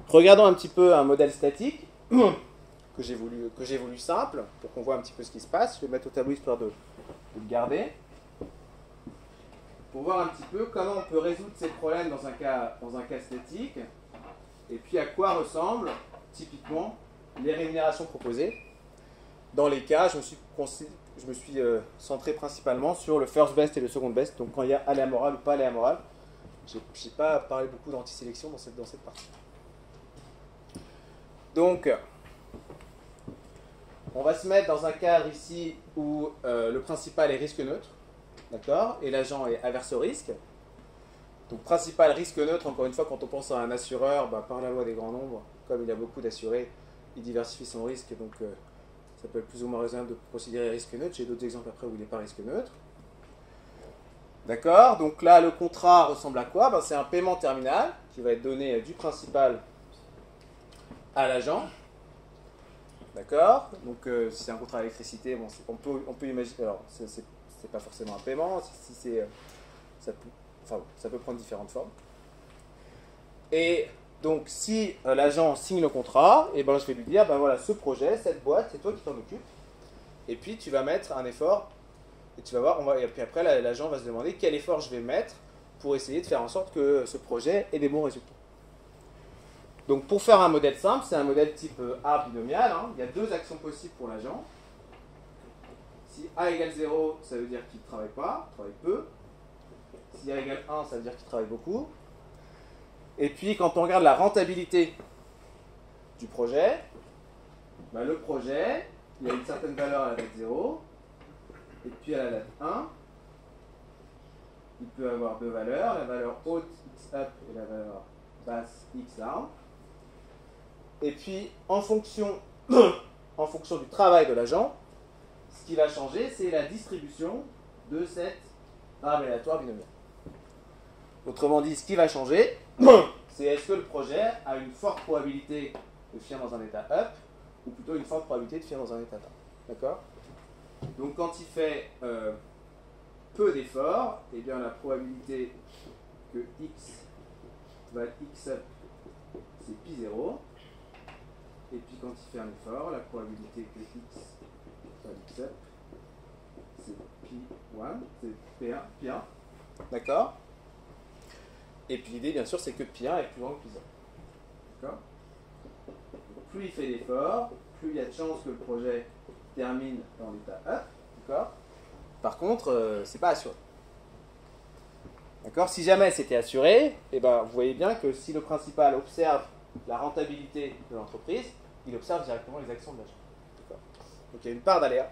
regardons un petit peu un modèle statique que j'ai voulu simple pour qu'on voit un petit peu ce qui se passe. Je vais le mettre au tableau histoire de le garder. Pour voir un petit peu comment on peut résoudre ces problèmes dans un cas statique et puis à quoi ressemblent typiquement les rémunérations proposées. Dans les cas, je me suis centré principalement sur le first best et le second best, donc quand il y a aléa morale ou pas aléa morale. Je n'ai pas parlé beaucoup d'antisélection dans cette partie. Donc, on va se mettre dans un cadre ici où le principal est risque neutre, d'accord, et l'agent est averse au risque. Donc, principal risque neutre, encore une fois, quand on pense à un assureur, par la loi des grands nombres, comme il a beaucoup d'assurés, il diversifie son risque, donc ça peut être plus ou moins raisonnable de considérer risque neutre. J'ai d'autres exemples après où il n'est pas risque neutre. D'accord? Donc là, le contrat ressemble à quoi? C'est un paiement terminal qui va être donné du principal à l'agent. D'accord? Donc si c'est un contrat d'électricité, bon, on peut imaginer. Alors, c'est pas forcément un paiement. Ça peut prendre différentes formes. Et donc, si l'agent signe le contrat, et je vais lui dire, voilà, ce projet, cette boîte, c'est toi qui t'en occupes. Et puis, tu vas mettre un effort. Et tu vas voir, et puis après, l'agent va se demander quel effort je vais mettre pour essayer de faire en sorte que ce projet ait des bons résultats. Donc, pour faire un modèle simple, c'est un modèle type A binomial. Il y a deux actions possibles pour l'agent. Si A égale 0, ça veut dire qu'il ne travaille pas, il travaille peu. Si A égale 1, ça veut dire qu'il travaille beaucoup. Et puis, quand on regarde la rentabilité du projet, le projet, il y a une certaine valeur à la date 0. Et puis à la date 1, il peut avoir deux valeurs, la valeur haute x up et la valeur basse x down. Et puis en fonction du travail de l'agent, ce qui va changer, c'est la distribution de cette variable aléatoire binomiale. Autrement dit, ce qui va changer, c'est est-ce que le projet a une forte probabilité de finir dans un état up, ou plutôt une forte probabilité de finir dans un état down. D'accord ? Donc quand il fait peu d'efforts, eh bien la probabilité que x va être x up, c'est pi 0. Et puis quand il fait un effort, la probabilité que x va être x up, c'est pi 1, c'est pi 1. D'accord? Et puis l'idée, bien sûr, c'est que pi 1 est plus grand que pi 0. D'accord? Plus il fait d'efforts, plus il y a de chances que le projet termine dans l'état up. D'accord? Par contre, c'est pas assuré. D'accord? Si jamais c'était assuré, vous voyez bien que si le principal observe la rentabilité de l'entreprise, il observe directement les actions de l'agent. D'accord? Donc il y a une part d'aléa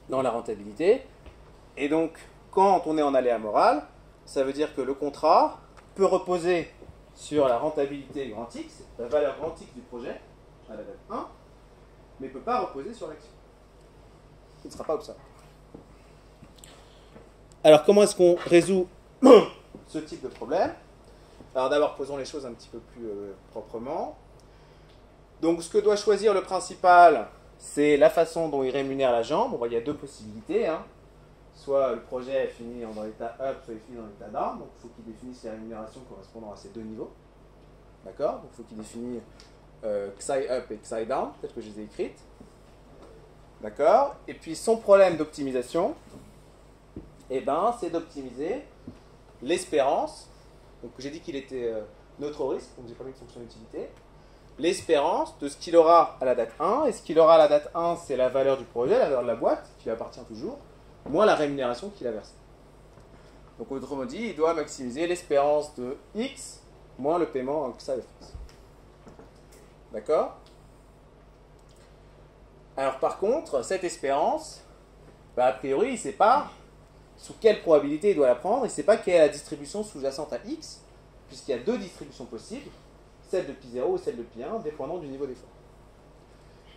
dans la rentabilité. Et donc, quand on est en aléa moral, ça veut dire que le contrat peut reposer sur la rentabilité grand X, la valeur grand X du projet, à la date 1, mais ne peut pas reposer sur l'action. Il ne sera pas observé. Alors, comment est-ce qu'on résout ce type de problème? Alors d'abord, posons les choses un petit peu plus proprement. Donc, ce que doit choisir le principal, c'est la façon dont il rémunère l'agent. Bon, il y a deux possibilités. Soit le projet est fini dans l'état up, soit il finit dans l'état down. Donc, il faut qu'il définisse les rémunérations correspondant à ces deux niveaux. D'accord? Donc, il faut qu'il définisse xi up et xi down. Peut-être que je les ai écrites. D'accord? Et puis, son problème d'optimisation, c'est d'optimiser l'espérance. Donc, j'ai dit qu'il était neutre au risque, donc j'ai pas mis de fonction d'utilité. L'espérance de ce qu'il aura à la date 1. Et ce qu'il aura à la date 1, c'est la valeur du projet, la valeur de la boîte, qui lui appartient toujours, moins la rémunération qu'il a versée. Donc, autrement dit, il doit maximiser l'espérance de X moins le paiement en XA de X. D'accord? Alors, par contre, cette espérance, a priori, il ne sait pas sous quelle probabilité il doit la prendre, il ne sait pas quelle est la distribution sous-jacente à x, puisqu'il y a deux distributions possibles, celle de π0 et celle de π1, dépendant du niveau d'effort.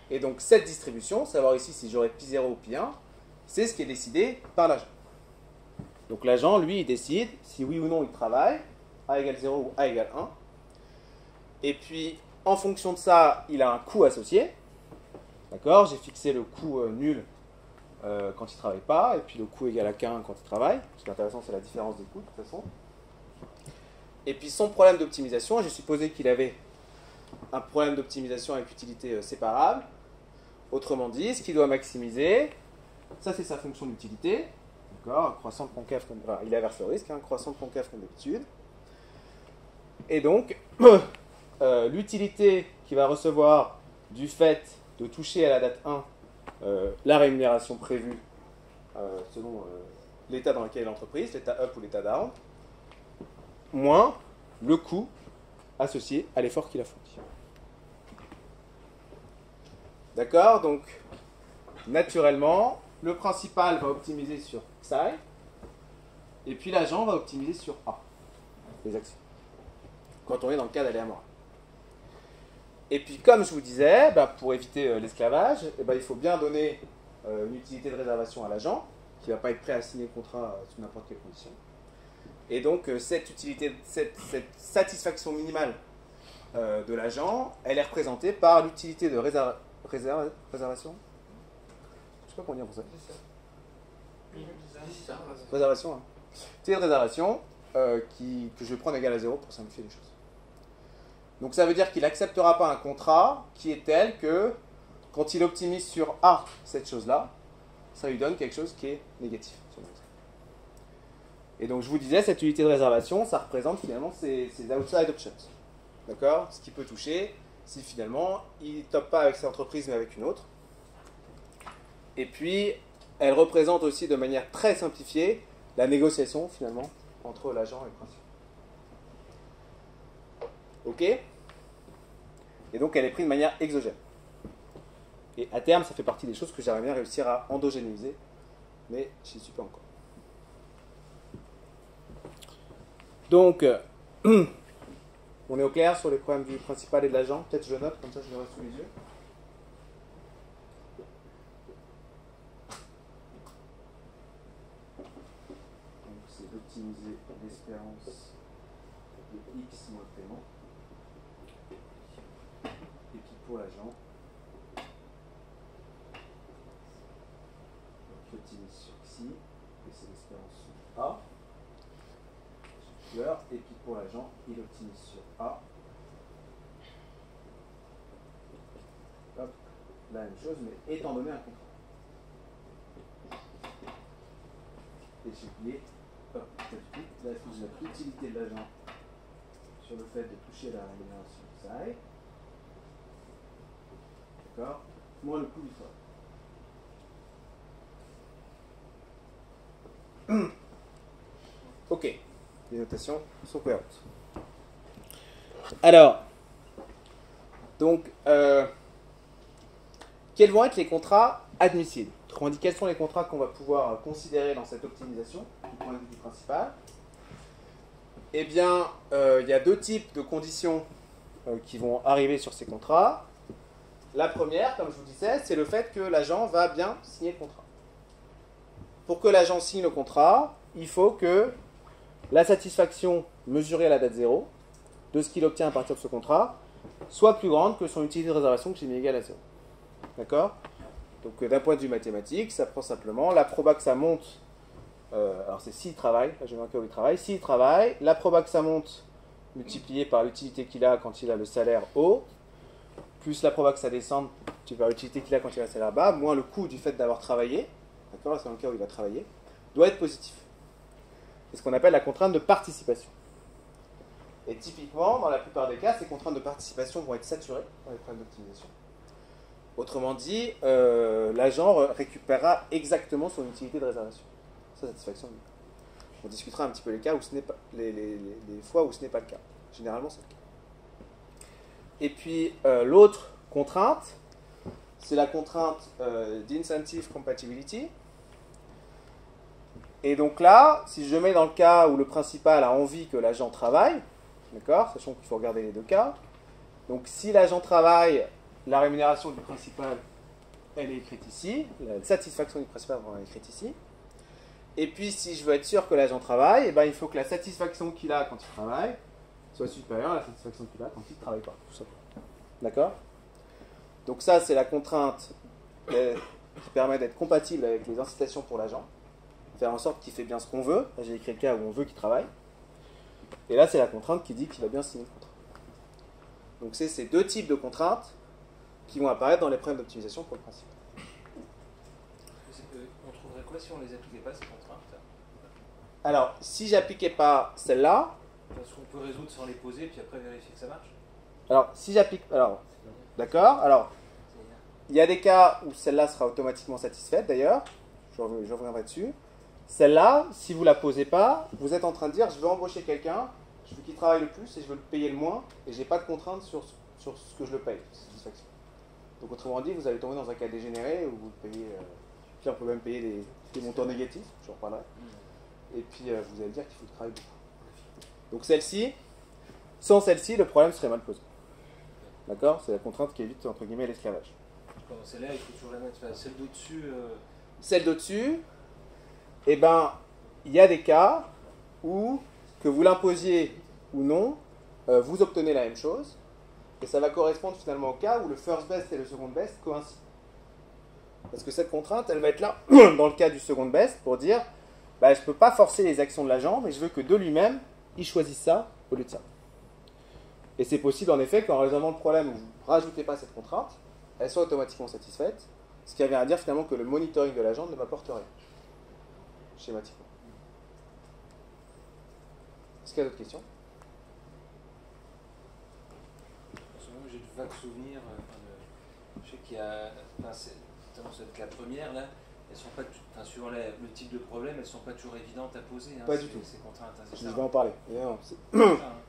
Et donc cette distribution, savoir ici si j'aurai π0 ou π1, c'est ce qui est décidé par l'agent. Donc l'agent, lui, il décide si oui ou non il travaille, a égale 0 ou a égale 1. Et puis, en fonction de ça, il a un coût associé. D'accord? J'ai fixé le coût nul quand il ne travaille pas, et puis le coût égal à k1 quand il travaille. Ce qui est intéressant, c'est la différence des coûts, de toute façon. Et puis son problème d'optimisation, j'ai supposé qu'il avait un problème d'optimisation avec utilité séparable. Autrement dit, ce qu'il doit maximiser, ça c'est sa fonction d'utilité. D'accord, croissante concave, enfin, il inverse le risque, croissante concave comme d'habitude. Et donc, l'utilité qu'il va recevoir du fait de toucher à la date 1 la rémunération prévue selon l'état dans lequel est l'entreprise, l'état up ou l'état down, moins le coût associé à l'effort qu'il a fourni. D'accord? Donc, naturellement, le principal va optimiser sur Xi, et puis l'agent va optimiser sur A, les actions, quand on est dans le cas d'aléa moral. Et puis, comme je vous disais, pour éviter l'esclavage, il faut bien donner une utilité de réservation à l'agent, qui ne va pas être prêt à signer le contrat sous n'importe quelle condition. Et donc, cette satisfaction minimale de l'agent, elle est représentée par l'utilité de réservation. Je sais pas comment dire pour ça. Réservation. Hein. Utilité de réservation que je vais prendre égale à 0 pour simplifier les choses. Donc ça veut dire qu'il n'acceptera pas un contrat qui est tel que, quand il optimise sur A cette chose-là, ça lui donne quelque chose qui est négatif. Et donc je vous disais, cette unité de réservation, ça représente finalement ces outside options. D'accord? Ce qui peut toucher si finalement il ne top pas avec cette entreprise mais avec une autre. Et puis, elle représente aussi de manière très simplifiée la négociation finalement entre l'agent et le principal. Ok? Et donc elle est prise de manière exogène. Et à terme, ça fait partie des choses que j'aimerais bien réussir à endogénéiser, mais je n'y suis pas encore. Donc, on est au clair sur les problèmes du principal et de l'agent. Peut-être je note, comme ça je l'aurai sous les yeux. Donc c'est d'optimiser l'espérance de x moins le paiement. Et puis pour l'agent, il optimise sur xi, et c'est l'espérance sur a. Et puis pour l'agent, il optimise sur A. Hop, la même chose, mais étant donné un contrat. Et j'ai oublié, hop, là il faut que je mette l'utilité de l'agent sur le fait de toucher la rémunération psi. D'accord? Moins le coût du travail. Ok. Les notations sont cohérentes. Alors, donc, quels vont être les contrats admissibles? Autrement dit, quels sont les contrats qu'on va pouvoir considérer dans cette optimisation du point de vue du principal? Eh bien, il y a deux types de conditions qui vont arriver sur ces contrats. La première, comme je vous disais, c'est le fait que l'agent va bien signer le contrat. Pour que l'agent signe le contrat, il faut que la satisfaction mesurée à la date 0 de ce qu'il obtient à partir de ce contrat soit plus grande que son utilité de réservation que j'ai mis égale à 0. D'accord? Donc d'un point de vue mathématique, ça prend simplement la proba que ça monte, alors c'est s'il travaille, là j'ai marqué où il travaille, s'il travaille, la proba que ça monte multipliée par l'utilité qu'il a quand il a le salaire haut, plus la proba que ça descende multipliée par l'utilité qu'il a quand il a le salaire bas, moins le coût du fait d'avoir travaillé, d'accord, là c'est dans le cas où il va travailler, doit être positif. C'est ce qu'on appelle la contrainte de participation. Et typiquement, dans la plupart des cas, ces contraintes de participation vont être saturées dans les problèmes d'optimisation. Autrement dit, l'agent récupérera exactement son utilité de réservation, sa satisfaction. On discutera un petit peu les cas où ce n'est pas, les fois où ce n'est pas le cas. Généralement, c'est le cas. Et puis, l'autre contrainte, c'est la contrainte d'incentive compatibility. Et donc là, si je mets dans le cas où le principal a envie que l'agent travaille, d'accord, sachant qu'il faut regarder les deux cas, donc si l'agent travaille, la rémunération du principal, elle est écrite ici, la satisfaction du principal elle est écrite ici. Et puis si je veux être sûr que l'agent travaille, eh ben, il faut que la satisfaction qu'il a quand il travaille soit supérieure à la satisfaction qu'il a quand il ne travaille pas, tout simplement. D'accord? Donc ça, c'est la contrainte qui permet d'être compatible avec les incitations pour l'agent, faire en sorte qu'il fait bien ce qu'on veut. Là, j'ai écrit le cas où on veut qu'il travaille. Et là, c'est la contrainte qui dit qu'il va bien signer le contrat. Donc c'est ces deux types de contraintes qui vont apparaître dans les problèmes d'optimisation pour le principe. On trouverait quoi si on les appliquait pas, ces contraintes? Alors, si j'appliquais pas celle-là... Parce qu'on peut résoudre sans les poser, puis après vérifier que ça marche. Alors, si j'applique... Alors, d'accord. Alors, il y a des cas où celle-là sera automatiquement satisfaite, d'ailleurs. Je reviendrai dessus. Celle-là, si vous ne la posez pas, vous êtes en train de dire, je veux embaucher quelqu'un, je veux qu'il travaille le plus et je veux le payer le moins, et je n'ai pas de contrainte sur ce que je le paye. Satisfaction. Donc, autrement dit, vous allez tomber dans un cas dégénéré où vous payez... puis on peut même payer des montants négatifs, j'en reparlerai. Et puis, vous allez dire qu'il faut qu'il travaille beaucoup. Donc celle-ci, sans celle-ci, le problème serait mal posé. D'accord? C'est la contrainte qui évite, entre guillemets, l'esclavage. Celle-là, il faut toujours la mettre. Enfin, celle d'au-dessus... Celle d'au-dessus, eh ben, il y a des cas où, que vous l'imposiez ou non, vous obtenez la même chose. Et ça va correspondre finalement au cas où le first best et le second best coïncident. Parce que cette contrainte, elle va être là, dans le cas du second best, pour dire, bah, je ne peux pas forcer les actions de l'agent, mais je veux que de lui-même, il choisisse ça au lieu de ça. Et c'est possible en effet qu'en résolvant le problème où vous ne rajoutez pas cette contrainte, elle soit automatiquement satisfaite, ce qui vient à dire finalement que le monitoring de l'agent ne m'apporte rien, schématiquement. Est-ce qu'il y a d'autres questions? J'ai de vagues souvenirs. Je sais qu'il y a... notamment la première, là, elles sont pas suivant le type de problème, elles ne sont pas toujours évidentes à poser. Hein, pas du tout. Ces contraintes. Je vais en parler.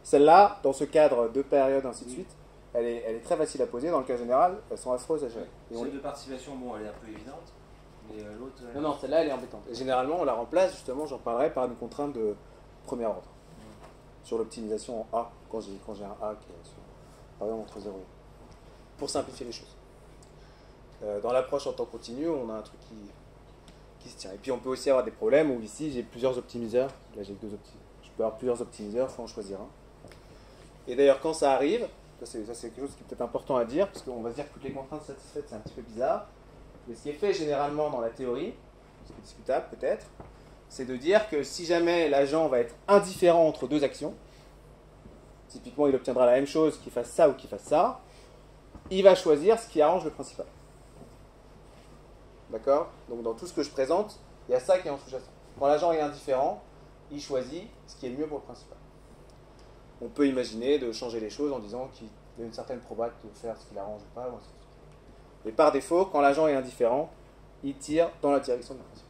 Celle-là, dans ce cadre de période, ainsi de suite, elle est très facile à poser. Dans le cas général, elles sont affreuses à gérer. Celle de participation, bon, elle est un peu évidente, mais l'autre... Non, celle-là, elle est embêtante. Et généralement, on la remplace, justement, j'en parlerai, par une contrainte de premier ordre. Sur l'optimisation en A, quand j'ai un A qui est par exemple entre 0 et 1. Pour simplifier les choses. Dans l'approche en temps continu, on a un truc qui se tient. Et puis on peut aussi avoir des problèmes où ici j'ai plusieurs optimiseurs. Là j'ai deux optimiseurs. Je peux avoir plusieurs optimiseurs, il faut en choisir un. Et d'ailleurs quand ça arrive, ça c'est quelque chose qui est peut-être important à dire, parce qu'on va se dire que toutes les contraintes satisfaites c'est un petit peu bizarre. Mais ce qui est fait généralement dans la théorie, ce qui est discutable peut-être, c'est de dire que si jamais l'agent va être indifférent entre deux actions, typiquement il obtiendra la même chose qu'il fasse ça ou qu'il fasse ça, il va choisir ce qui arrange le principal. D'accord? Donc dans tout ce que je présente, il y a ça qui est en sous-jacent. Quand l'agent est indifférent, il choisit ce qui est le mieux pour le principal. On peut imaginer de changer les choses en disant qu'il y a une certaine probabilité de faire ce qu'il arrange ou pas. Mais par défaut, quand l'agent est indifférent, il tire dans la direction du principal.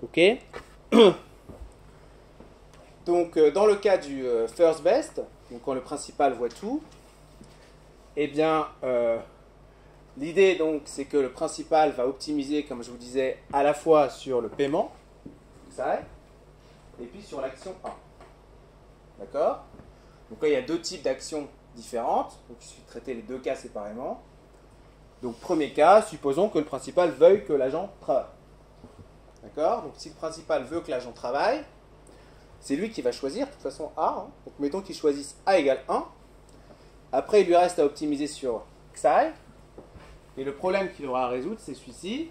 Ok? Donc dans le cas du first best, donc quand le principal voit tout, eh bien... l'idée, donc, c'est que le principal va optimiser, comme je vous disais, à la fois sur le paiement, ça, et puis sur l'action 1. D'accord? Donc là, il y a deux types d'actions différentes. Donc, il suffit de traiter les deux cas séparément. Donc, premier cas, supposons que le principal veuille que l'agent travaille. D'accord? Donc, si le principal veut que l'agent travaille, c'est lui qui va choisir, de toute façon, A. Hein. Donc, mettons qu'il choisisse A égale 1. Après, il lui reste à optimiser sur Xi. Et le problème qu'il aura à résoudre, c'est celui-ci.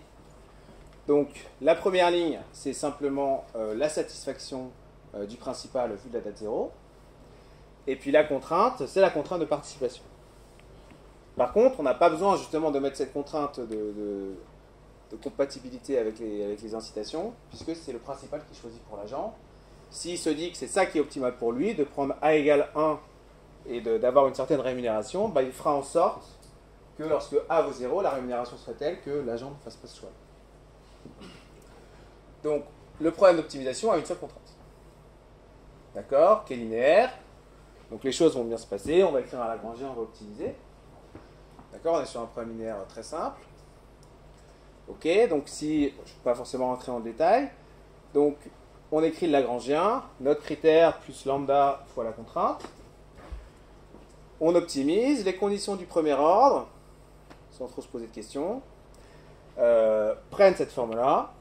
Donc, la première ligne, c'est simplement la satisfaction du principal vu de la date 0. Et puis la contrainte, c'est la contrainte de participation. Par contre, on n'a pas besoin justement de mettre cette contrainte de compatibilité avec les incitations, puisque c'est le principal qui choisit pour l'agent. S'il se dit que c'est ça qui est optimal pour lui, de prendre A égale 1 et d'avoir une certaine rémunération, bah, il fera en sorte que lorsque A vaut 0, la rémunération serait telle que l'agent ne fasse pas ce choix. Donc, le problème d'optimisation a une seule contrainte. D'accord? Qui est linéaire. Donc, les choses vont bien se passer. On va écrire un Lagrangien, on va optimiser. D'accord? On est sur un problème linéaire très simple. Ok, donc si, je ne vais pas forcément rentrer en détail, donc on écrit le Lagrangien, notre critère plus lambda fois la contrainte. On optimise les conditions du premier ordre, sans trop se poser de questions, prennent cette forme-là,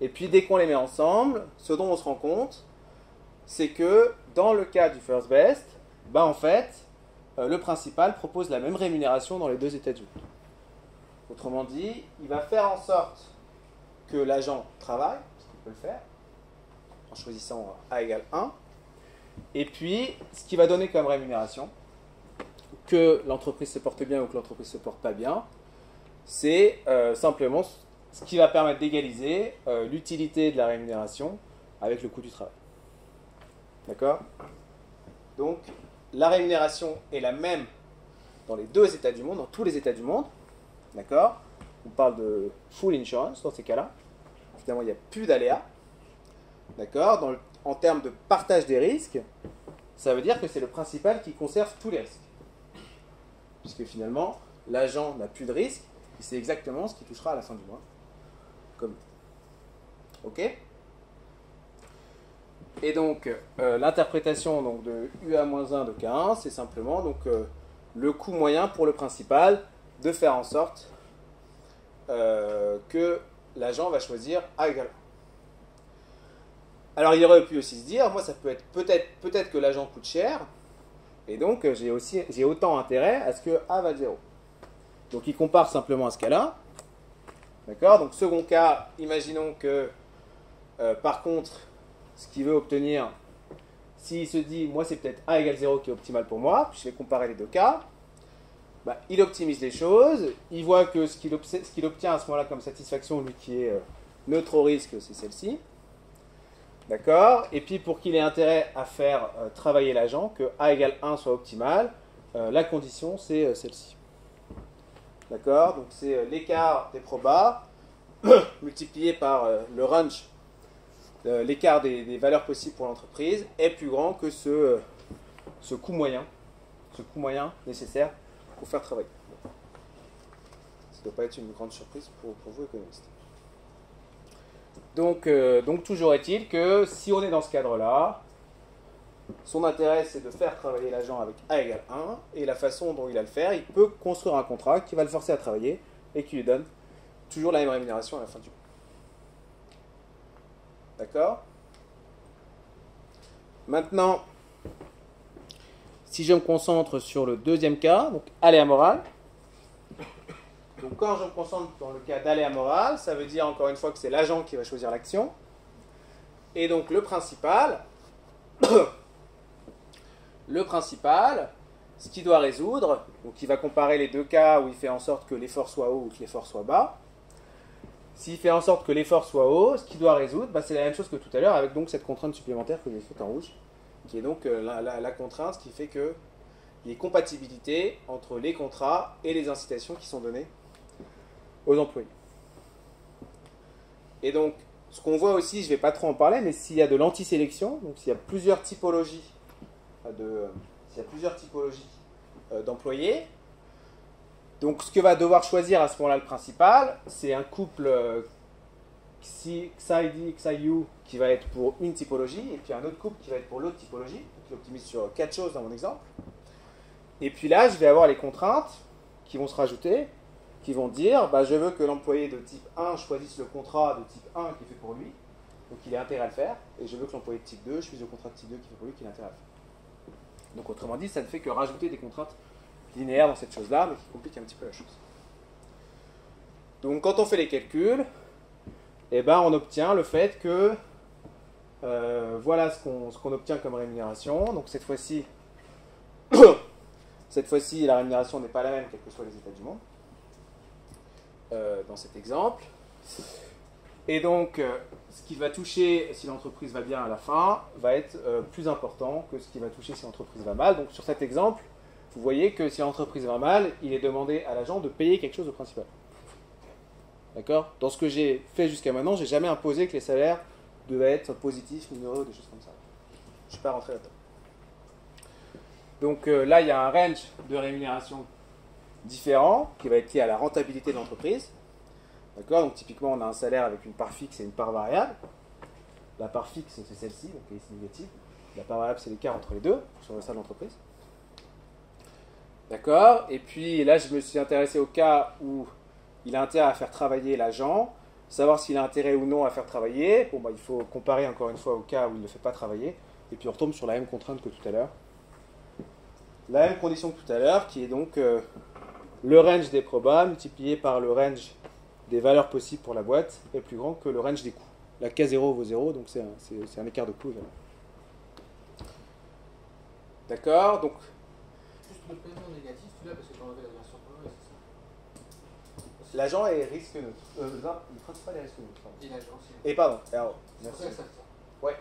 et puis dès qu'on les met ensemble, ce dont on se rend compte, c'est que dans le cas du first best, bah en fait, le principal propose la même rémunération dans les deux états du monde. Autrement dit, il va faire en sorte que l'agent travaille, parce qu'il peut le faire, en choisissant A égale 1, et puis ce qui va donner comme rémunération, que l'entreprise se porte bien ou que l'entreprise ne se porte pas bien, c'est simplement ce qui va permettre d'égaliser l'utilité de la rémunération avec le coût du travail. D'accord? Donc, la rémunération est la même dans les deux états du monde, dans tous les états du monde. D'accord? On parle de full insurance dans ces cas-là. Évidemment, il n'y a plus d'aléas. D'accord? En termes de partage des risques, ça veut dire que c'est le principal qui conserve tous les risques. Puisque finalement, l'agent n'a plus de risque, et c'est exactement ce qui touchera à la fin du mois. Comme. Ok? Et donc, l'interprétation donc, de UA-1 de K1, c'est simplement donc, le coût moyen pour le principal de faire en sorte que l'agent va choisir A égale 1. Alors, il aurait pu aussi se dire, moi, ça peut être peut-être que l'agent coûte cher, et donc j'ai autant intérêt à ce que A valde 0. Donc, il compare simplement à ce cas-là. D'accord? Donc, second cas, imaginons que, par contre, ce qu'il veut obtenir, s'il se dit, moi c'est peut-être A égale 0 qui est optimal pour moi, puis je vais comparer les deux cas, bah, il optimise les choses, il voit que ce qu'il obtient à ce moment-là comme satisfaction, lui qui est neutre au risque, c'est celle-ci. D'accord? Et puis pour qu'il ait intérêt à faire travailler l'agent, que A égale 1 soit optimal, la condition c'est celle-ci. D'accord? Donc c'est l'écart des probas multiplié par le range. L'écart des valeurs possibles pour l'entreprise est plus grand que ce coût moyen nécessaire pour faire travailler. Ça ne doit pas être une grande surprise pour vous, économistes. Donc toujours est-il que si on est dans ce cadre-là, son intérêt c'est de faire travailler l'agent avec A égale 1, et la façon dont il va le faire, il peut construire un contrat qui va le forcer à travailler et qui lui donne toujours la même rémunération à la fin du mois. D'accord? Maintenant, si je me concentre sur le deuxième cas, donc aléa moral. Donc quand je me concentre dans le cas d'aléa moral, ça veut dire encore une fois que c'est l'agent qui va choisir l'action. Et donc le principal, ce qu'il doit résoudre, donc il va comparer les deux cas où il fait en sorte que l'effort soit haut ou que l'effort soit bas. S'il fait en sorte que l'effort soit haut, ce qu'il doit résoudre, bah, c'est la même chose que tout à l'heure avec donc cette contrainte supplémentaire que j'ai faite en rouge, qui est donc la contrainte qui fait qu'il y ait compatibilité entre les contrats et les incitations qui sont données aux employés. Et donc, ce qu'on voit aussi, je ne vais pas trop en parler, mais s'il y a de l'antisélection, donc s'il y a plusieurs typologies d'employés, donc ce que va devoir choisir à ce moment-là le principal, c'est un couple XID, XIU qui va être pour une typologie, et puis un autre couple qui va être pour l'autre typologie. Donc il optimise sur 4 choses dans mon exemple. Et puis là, je vais avoir les contraintes qui vont se rajouter, qui vont dire, bah, je veux que l'employé de type 1 choisisse le contrat de type 1 qui est fait pour lui, donc il a intérêt à le faire, et je veux que l'employé de type 2 choisisse le contrat de type 2 qui est fait pour lui, qu'il a intérêt à le faire. Donc autrement dit, ça ne fait que rajouter des contraintes linéaire dans cette chose-là, mais qui complique un petit peu la chose. Donc quand on fait les calculs, eh ben, on obtient le fait que voilà ce qu'on obtient comme rémunération. Donc cette fois-ci, la rémunération n'est pas la même quels que soient les états du monde, dans cet exemple. Et donc, ce qui va toucher si l'entreprise va bien à la fin va être plus important que ce qui va toucher si l'entreprise va mal. Donc sur cet exemple, vous voyez que si l'entreprise va mal, il est demandé à l'agent de payer quelque chose au principal. D'accord? Dans ce que j'ai fait jusqu'à maintenant, je n'ai jamais imposé que les salaires devaient être positifs, minéraux, des choses comme ça. Je ne suis pas rentré là-dedans. Donc là, il y a un range de rémunération différent qui va être lié à la rentabilité de l'entreprise. D'accord? Donc typiquement, on a un salaire avec une part fixe et une part variable. La part fixe, c'est celle-ci, donc elle est négative. La part variable, c'est l'écart entre les deux, sur le salarié de l'entreprise. D'accord? Et puis là, je me suis intéressé au cas où il a intérêt à faire travailler l'agent, savoir s'il a intérêt ou non à faire travailler. Bon, bah, il faut comparer encore une fois au cas où il ne le fait pas travailler. Et puis on retombe sur la même contrainte que tout à l'heure. La même condition que tout à l'heure, qui est donc le range des probas multiplié par le range des valeurs possibles pour la boîte est plus grand que le range des coûts. La K0 vaut 0, donc c'est un écart de coût également. D'accord? Donc, Juste le paiement négatif, tu l'as parce que tu as enlevé la version première, c'est ça? l'agent est risque neutre. Le principal est risque neutre. Et l'agent aussi. Et pardon, alors, C'est pour merci. ça que ça. Ouais.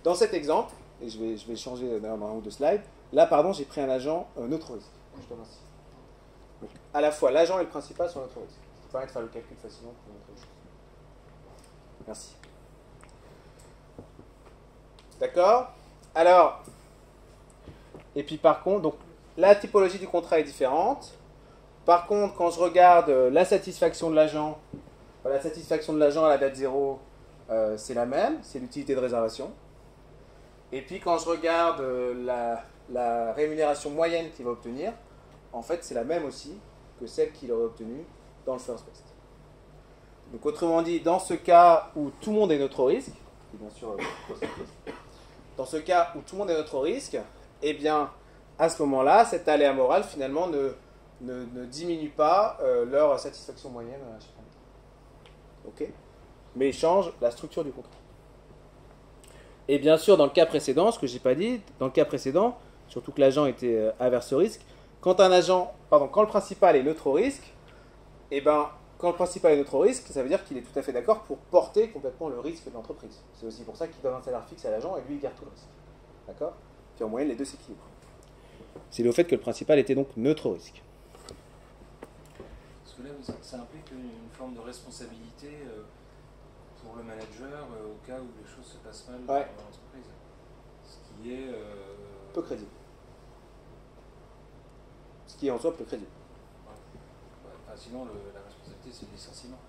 Dans cet exemple, et je vais changer dans un ou deux slides, là, pardon, j'ai pris un agent neutre risque. Je te remercie. Donc, à la fois, l'agent et le principal sont neutre risque. Ce qui permet de faire le calcul facilement pour notre chose. Merci. D'accord? Alors, et puis par contre, donc, la typologie du contrat est différente. Par contre, quand je regarde la satisfaction de l'agent à la date 0, c'est la même, c'est l'utilité de réservation. Et puis quand je regarde la rémunération moyenne qu'il va obtenir, en fait c'est la même aussi que celle qu'il aurait obtenue dans le first best. Donc autrement dit, dans ce cas où tout le monde est neutre au risque, et bien sûr, dans ce cas où tout le monde est neutre au risque, eh bien à ce moment-là, cet aléa moral finalement ne diminue pas leur satisfaction moyenne à chaque année. Ok? Mais change la structure du contrat. Et bien sûr, dans le cas précédent, ce que je n'ai pas dit, dans le cas précédent, surtout que l'agent était averse au risque, quand le principal est neutre au risque, eh ben, quand le principal est neutre au risque, ça veut dire qu'il est tout à fait d'accord pour porter complètement le risque de l'entreprise. C'est aussi pour ça qu'il donne un salaire fixe à l'agent et lui, il garde tout le risque. D'accord? Puis en moyenne, les deux s'équilibrent. C'est le fait que le principal était donc neutre au risque. Parce que là, ça implique une forme de responsabilité pour le manager au cas où les choses se passent mal dans l'entreprise. Ce qui est... peu crédible. Ce qui est en soi peu crédible. Ouais. Enfin, sinon, la responsabilité, c'est le licenciement.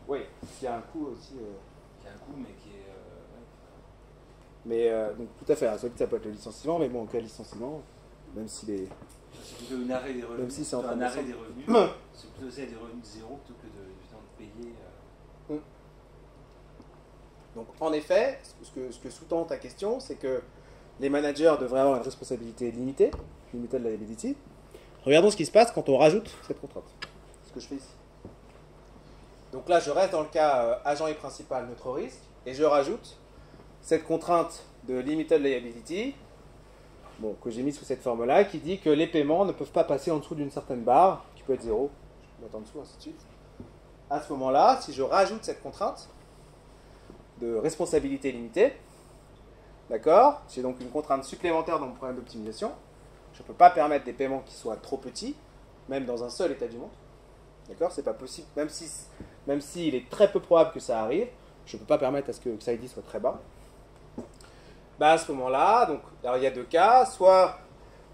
Oui, il y a un coût aussi. Qui a un coût, mais qui est... Mais donc tout à fait, ça peut être le licenciement, mais bon, en cas de licenciement, même s'il est... C'est plutôt un arrêt des revenus. Même si c'est en train un de arrêt des descendre. revenus. C'est plutôt ça, des revenus de zéro plutôt que de payer. Donc en effet, ce que sous-tend ta question, c'est que les managers devraient avoir une responsabilité limitée, limited liability. Regardons ce qui se passe quand on rajoute cette contrainte. C'est ce que je fais ici. Donc là, je reste dans le cas agent et principal neutre au risque, et je rajoute cette contrainte de limited liability, bon, que j'ai mis sous cette forme-là, qui dit que les paiements ne peuvent pas passer en dessous d'une certaine barre, qui peut être 0, je vais mettre en dessous, ainsi de suite. À ce moment-là, si je rajoute cette contrainte de responsabilité limitée, d'accord, j'ai donc une contrainte supplémentaire dans mon problème d'optimisation. Je ne peux pas permettre des paiements qui soient trop petits, même dans un seul état du monde. D'accord, c'est pas possible, même si il est très peu probable que ça arrive, je ne peux pas permettre à ce que XID soit très bas. Bah à ce moment-là, donc, alors il y a deux cas, soit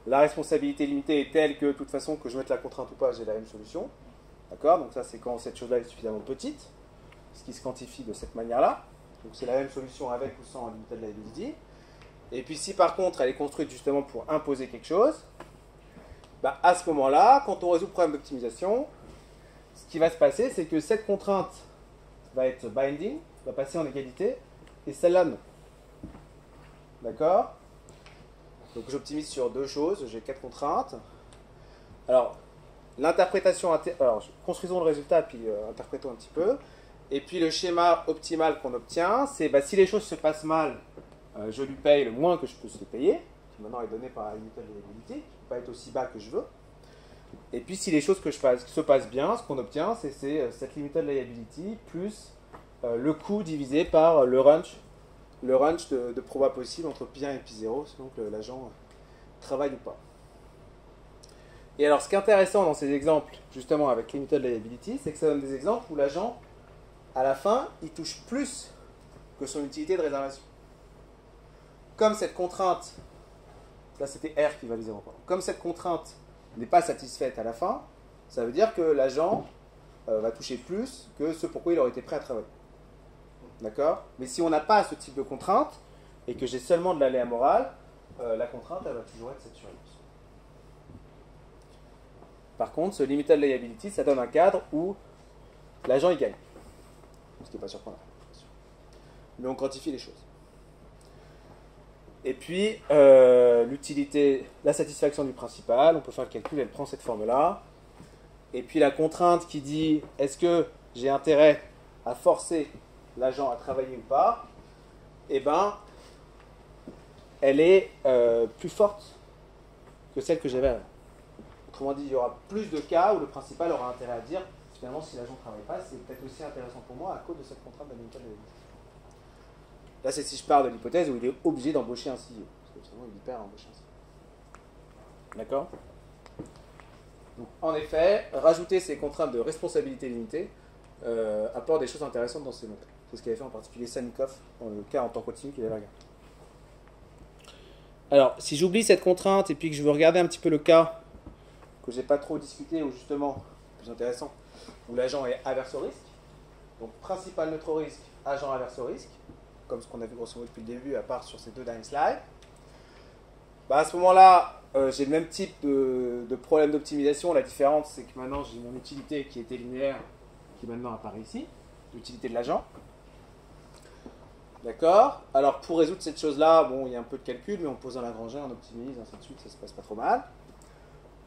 la responsabilité limitée est telle que de toute façon que je mette la contrainte ou pas, j'ai la même solution. D'accord, donc ça c'est quand cette chose-là est suffisamment petite, ce qui se quantifie de cette manière-là. Donc c'est la même solution avec ou sans limited liability. Et puis si par contre elle est construite justement pour imposer quelque chose, bah, à ce moment-là, quand on résout le problème d'optimisation, ce qui va se passer, c'est que cette contrainte va être binding, va passer en égalité, et celle-là non. D'accord? Donc j'optimise sur deux choses, j'ai 4 contraintes. Alors, l'interprétation, alors construisons le résultat, puis interprétons un petit peu. Et puis le schéma optimal qu'on obtient, c'est bah, si les choses se passent mal, je lui paye le moins que je peux se les payer, qui maintenant est donné par la limited liability, qui ne peut pas être aussi bas que je veux. Et puis si les choses se passent bien, ce qu'on obtient, c'est cette limited liability plus le coût divisé par le range de proba possible entre pi1 et pi0, selon que l'agent travaille ou pas. Et alors ce qui est intéressant dans ces exemples, justement avec limited liability, c'est que ça donne des exemples où l'agent, à la fin, il touche plus que son utilité de réservation. Comme cette contrainte, là c'était R qui valait 0, comme cette contrainte n'est pas satisfaite à la fin, ça veut dire que l'agent va toucher plus que ce pourquoi il aurait été prêt à travailler. D'accord? Mais si on n'a pas ce type de contrainte, et que j'ai seulement de l'aléa morale, la contrainte, elle va toujours être cette surveillance. Par contre, ce limited liability, ça donne un cadre où l'agent il gagne. Ce qui n'est pas surprenant. Mais on quantifie les choses. Et puis, l'utilité, la satisfaction du principal, on peut faire le calcul, elle prend cette forme-là. Et puis la contrainte qui dit, est-ce que j'ai intérêt à forcer l'agent à travailler ou pas? Eh bien, elle est plus forte que celle que j'avais avant. Autrement dit, il y aura plus de cas où le principal aura intérêt à dire, finalement, si l'agent ne travaille pas, c'est peut-être aussi intéressant pour moi à cause de cette contrainte de limited liability. Là, c'est si je pars de l'hypothèse où il est obligé d'embaucher un CEO. Parce que sinon, il perd à embaucher un CEO. D'accord? Donc, en effet, rajouter ces contraintes de responsabilité limitée apporte des choses intéressantes dans ces modèles. C'est ce qu'avait fait en particulier Sannikov dans le cas en temps continu qu'il avait regardé. Alors, si j'oublie cette contrainte et puis que je veux regarder un petit peu le cas que je n'ai pas trop discuté, ou justement, plus intéressant, où l'agent est averse au risque, donc principal neutre au risque, agent averse au risque, comme ce qu'on a vu grosso modo depuis le début, à part sur ces deux derniers slides, bah à ce moment-là, j'ai le même type de problème d'optimisation. La différence, c'est que maintenant, j'ai mon utilité qui était linéaire, qui maintenant apparaît ici, l'utilité de l'agent. D'accord? Alors, pour résoudre cette chose-là, bon, il y a un peu de calcul, mais on pose un Lagrange, on optimise, ainsi de suite, ça se passe pas trop mal.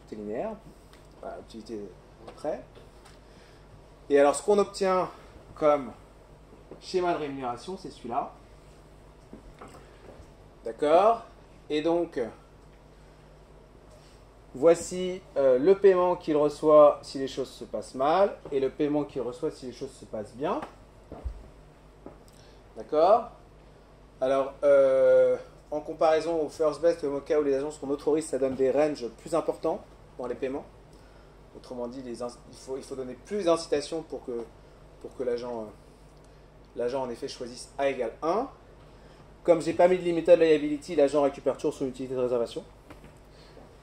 Tout est linéaire. Voilà, l'utilité après. Et alors, ce qu'on obtient comme schéma de rémunération, c'est celui-là. D'accord? Et donc, voici le paiement qu'il reçoit si les choses se passent mal, et le paiement qu'il reçoit si les choses se passent bien. D'accord? Alors, en comparaison au first best, au cas où les agents sont neutre au risque, ça donne des ranges plus importants dans les paiements. Autrement dit, il faut donner plus d'incitation pour que l'agent en effet choisisse A égale 1. Comme je n'ai pas mis de limited liability, l'agent récupère toujours son utilité de réservation.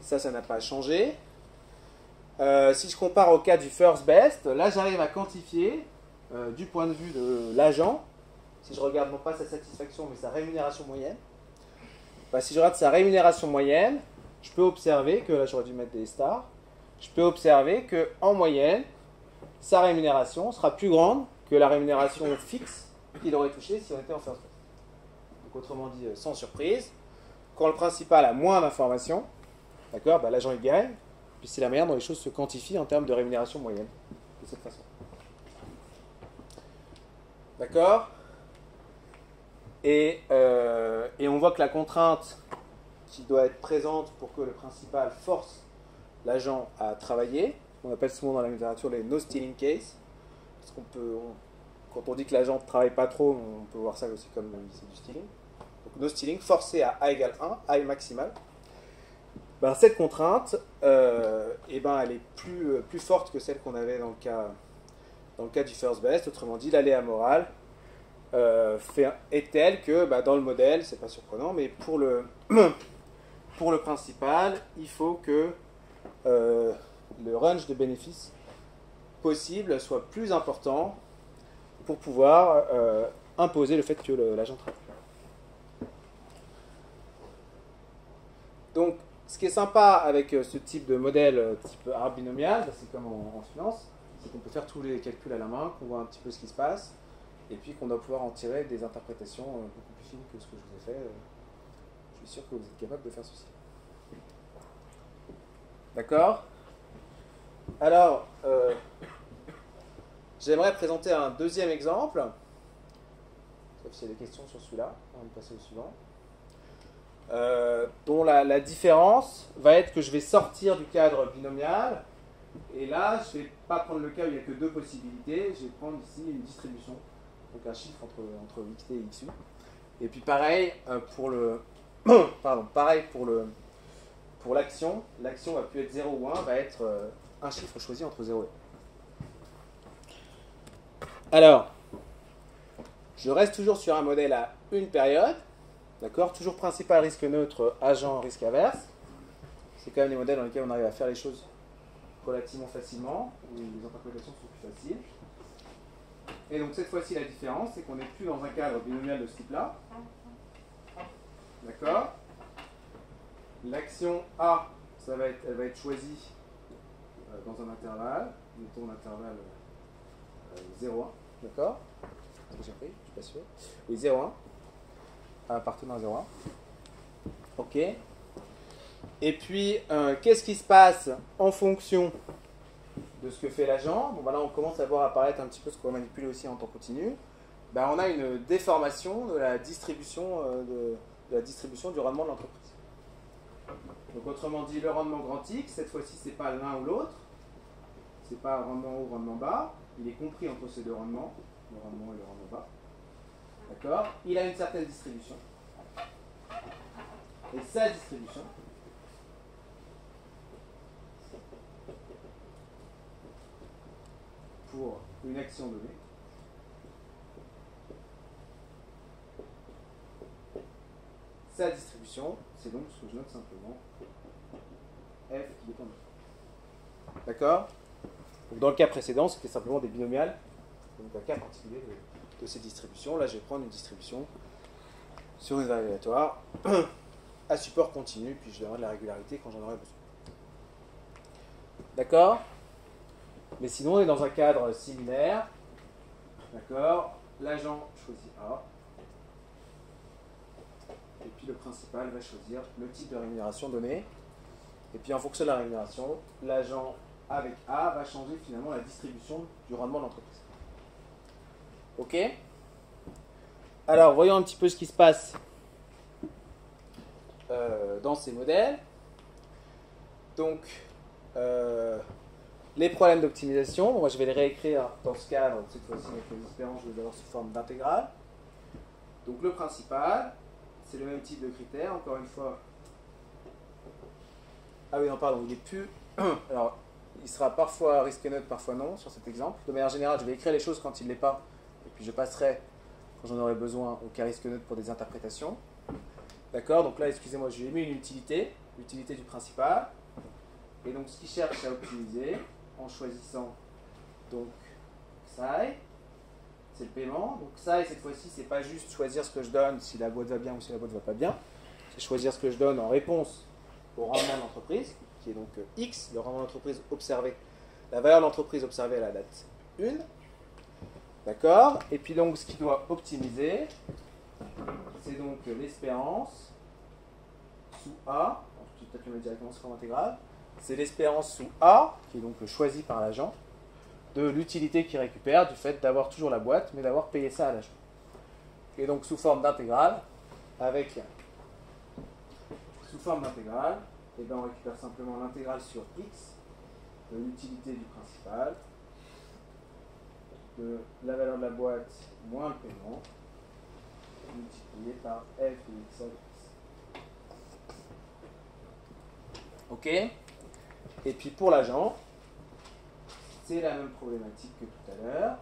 Ça n'a pas changé. Si je compare au cas du first best, là j'arrive à quantifier du point de vue de l'agent, si je regarde non pas sa satisfaction mais sa rémunération moyenne, bah, si je regarde sa rémunération moyenne, je peux observer que, là j'aurais dû mettre des stars, je peux observer qu'en moyenne, sa rémunération sera plus grande que la rémunération fixe qu'il aurait touchée si on était en first best. Donc autrement dit, sans surprise, quand le principal a moins d'informations, d'accord, bah, l'agent il gagne, puis c'est la manière dont les choses se quantifient en termes de rémunération moyenne, de cette façon. D'accord? Et on voit que la contrainte qui doit être présente pour que le principal force l'agent à travailler, on appelle souvent dans la littérature les no stealing case, parce quand on dit que l'agent ne travaille pas trop, on peut voir ça aussi comme c'est du stealing. Donc no stealing, forcé à A égale 1, A est maximal. Ben, cette contrainte, elle est plus forte que celle qu'on avait dans le cas du first best. Autrement dit, l'aléa morale est telle que dans le modèle, c'est pas surprenant, mais pour le principal, il faut que le range de bénéfices possible soit plus important pour pouvoir imposer le fait que l'agent travaille. Donc, ce qui est sympa avec ce type de modèle type arbre binomial, c'est comme en finance, c'est qu'on peut faire tous les calculs à la main, qu'on voit un petit peu ce qui se passe, et puis qu'on doit pouvoir en tirer des interprétations beaucoup plus fines que ce que je vous ai fait. Je suis sûr que vous êtes capable de faire ceci. D'accord? Alors, j'aimerais présenter un deuxième exemple, sauf s'il y a des questions sur celui-là, on va passer au suivant. Dont la différence va être que je vais sortir du cadre binomial, et là je ne vais pas prendre le cas où il n'y a que deux possibilités, je vais prendre ici une distribution, donc un chiffre entre xt et xu, et puis pareil pour l'action va plus être 0 ou 1, va être un chiffre choisi entre 0 et 1. Alors, je reste toujours sur un modèle à une période. D'accord? Toujours principal risque neutre, agent risque averse. C'est quand même des modèles dans lesquels on arrive à faire les choses relativement facilement, où les interprétations sont plus faciles. Et donc cette fois-ci, la différence, c'est qu'on n'est plus dans un cadre binomial de ce type-là. D'accord? L'action A, elle va être choisie dans un intervalle, mettons l'intervalle 0,1. D'accord? Est-ce que j'ai pris? Je suis pas sûr. Oui, 0,1. Appartenant à 0,1. Ok. Et puis, qu'est-ce qui se passe en fonction de ce que fait l'agent? Bon, ben là, on commence à voir apparaître un petit peu ce qu'on va manipuler aussi en temps continu. Ben, on a une déformation de la distribution, du rendement de l'entreprise. Donc, autrement dit, le rendement grand X, cette fois-ci, c'est pas l'un ou l'autre. C'est pas rendement haut, rendement bas. Il est compris entre ces deux rendements, le rendement et le rendement bas. D'accord? Il a une certaine distribution. Et sa distribution, pour une action donnée, sa distribution, c'est donc ce que je note simplement f qui dépend de f. D'accord? Donc dans le cas précédent, c'était simplement des binomiales, donc un cas particulier de ces distributions. Là, je vais prendre une distribution sur une variable aléatoire à support continu, puis je donnerai de la régularité quand j'en aurai besoin. D'accord? Mais sinon, on est dans un cadre similaire. D'accord? L'agent choisit A. Et puis le principal va choisir le type de rémunération donné. Et puis en fonction de la rémunération, l'agent avec A va changer finalement la distribution du rendement de l'entreprise. Ok? Alors, voyons un petit peu ce qui se passe dans ces modèles. Donc, les problèmes d'optimisation, moi je vais les réécrire dans ce cadre, cette fois-ci avec les espérances, je vais les avoir sous forme d'intégrale. Donc le principal, c'est le même type de critère, encore une fois. Ah oui, non, pardon, il est plus. Alors, il sera parfois risque neutre, parfois non, sur cet exemple. De manière générale, je vais écrire les choses quand il ne l'est pas, et puis je passerai, quand j'en aurai besoin, au cas risque neutre pour des interprétations. D'accord? Donc là, excusez-moi, je lui ai mis une utilité, l'utilité du principal. Et donc, ce qu'il cherche à optimiser, en choisissant donc Psi, c'est le paiement. Donc Psi, cette fois-ci, c'est pas juste choisir ce que je donne si la boîte va bien ou si la boîte va pas bien. C'est choisir ce que je donne en réponse au rendement de l'entreprise, qui est donc X, le rendement de l'entreprise observé, la valeur de l'entreprise observée à la date 1. D'accord? Et puis donc, ce qu'il doit optimiser, c'est donc l'espérance sous A. Je vais peut-être le mettre directement sous forme intégrale. C'est l'espérance sous A, qui est donc choisie par l'agent, de l'utilité qu'il récupère du fait d'avoir toujours la boîte, mais d'avoir payé ça à l'agent. Et donc sous forme d'intégrale, sous forme d'intégrale, et bien on récupère simplement l'intégrale sur X de l'utilité du principal, de la valeur de la boîte moins le paiement, multiplié par f de x à x. Ok? Et puis pour l'agent, c'est la même problématique que tout à l'heure.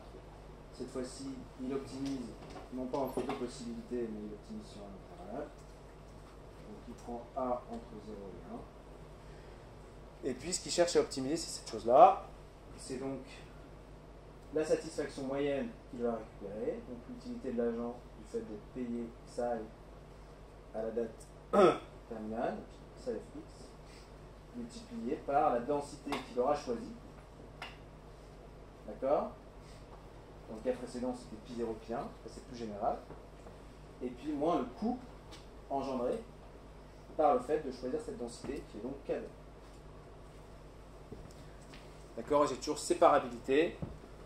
Cette fois-ci, il optimise non pas entre deux possibilités, mais il optimise sur un intervalle. Donc il prend A entre 0 et 1. Et puis ce qu'il cherche à optimiser, c'est cette chose-là. C'est donc la satisfaction moyenne qu'il va récupérer, donc l'utilité de l'agent du fait d'être payé psi à la date terminale, psi fx, multiplié par la densité qu'il aura choisie. D'accord? Dans le cas précédent, c'était pi 0, pi 1, c'est plus général. Et puis moins le coût engendré par le fait de choisir cette densité qui est donc KD. D'accord? J'ai toujours séparabilité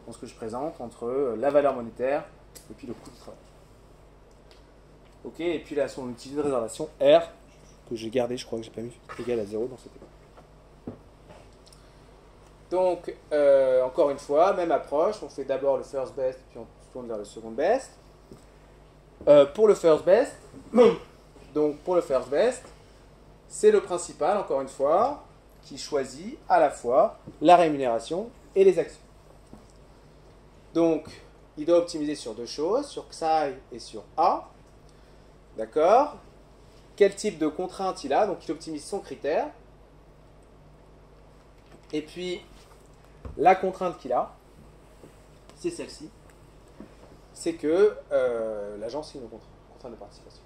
dans ce que je présente entre la valeur monétaire et puis le coût du travail. Ok? Et puis là, son utilité de réservation R, que j'ai gardé, je crois que j'ai pas mis, égal à 0 dans cette époque. Donc, encore une fois, même approche, on fait d'abord le first best, puis on se tourne vers le second best. Pour le first best, c'est le principal, encore une fois, qui choisit à la fois la rémunération et les actions. Donc, il doit optimiser sur deux choses, sur Psi et sur A. D'accord? Quel type de contrainte il a? Donc, il optimise son critère. Et puis, la contrainte qu'il a, c'est celle-ci. C'est que l'agent signe une contrainte de participation.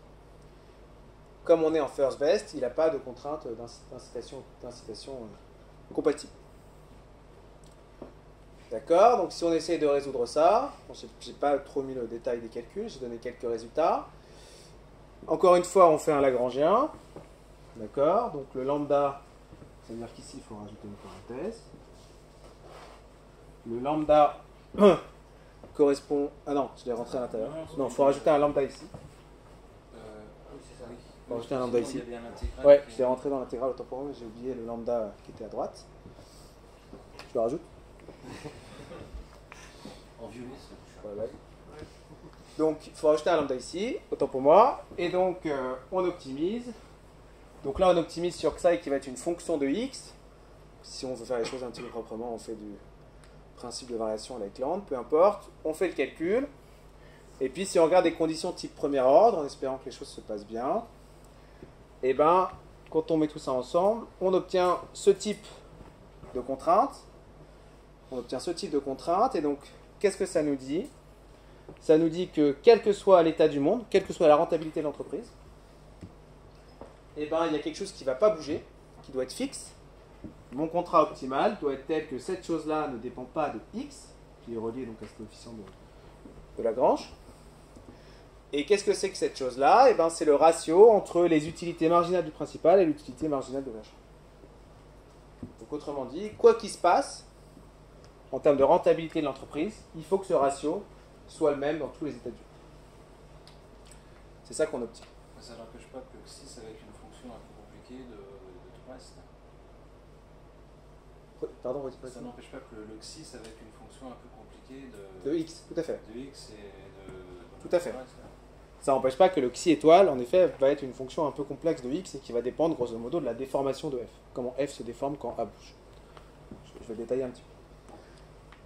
Comme on est en first best, il n'a pas de contrainte d'incitation compatible. D'accord? Donc si on essaye de résoudre ça, bon, je n'ai pas trop mis le détail des calculs, j'ai donné quelques résultats. Encore une fois, on fait un Lagrangien. D'accord? Donc le lambda, c'est-à-dire qu'ici, il faut rajouter une parenthèse. Le lambda correspond... Ah non, je l'ai rentré à l'intérieur. Non, il faut rajouter un lambda ici. Oui, c'est ça. Il faut rajouter un lambda ici. Il y a bien l'intégrale Ouais, qui- je l'ai rentré dans l'intégrale, autant pour moi, j'ai oublié le lambda qui était à droite. Je le rajoute. En violet, ça. Ouais, ouais. Donc, il faut rajouter un lambda ici, autant pour moi. Et donc, on optimise. Donc là, on optimise sur xi qui va être une fonction de x. Si on veut faire les choses un petit peu proprement, on fait du principe de variation avec lambda, peu importe. On fait le calcul. Et puis, si on regarde des conditions type premier ordre, en espérant que les choses se passent bien, et ben, quand on met tout ça ensemble, on obtient ce type de contrainte. On obtient ce type de contrainte. Et donc, qu'est-ce que ça nous dit ? Ça nous dit que quel que soit l'état du monde, quelle que soit la rentabilité de l'entreprise, eh ben, il y a quelque chose qui ne va pas bouger, qui doit être fixe. Mon contrat optimal doit être tel que cette chose-là ne dépend pas de x, qui est relié donc à ce coefficient de Lagrange. Et qu'est-ce que c'est que cette chose-là ? Eh ben, c'est le ratio entre les utilités marginales du principal et l'utilité marginale de l'achat. Donc autrement dit, quoi qu'il se passe, en termes de rentabilité de l'entreprise, il faut que ce ratio soit le même dans tous les états du monde. C'est ça qu'on obtient. Ça n'empêche pas que le xis avec une fonction un peu compliquée de tout reste. Pardon, redis pas Ça ça. n'empêche pas que le xis avec une fonction un peu compliquée de x, tout à fait. x et de Tout à fait. tout le reste. Ça n'empêche pas que le xi étoile, en effet, va être une fonction un peu complexe de x et qui va dépendre, grosso modo, de la déformation de f. Comment f se déforme quand a bouge. Je vais détailler un petit peu.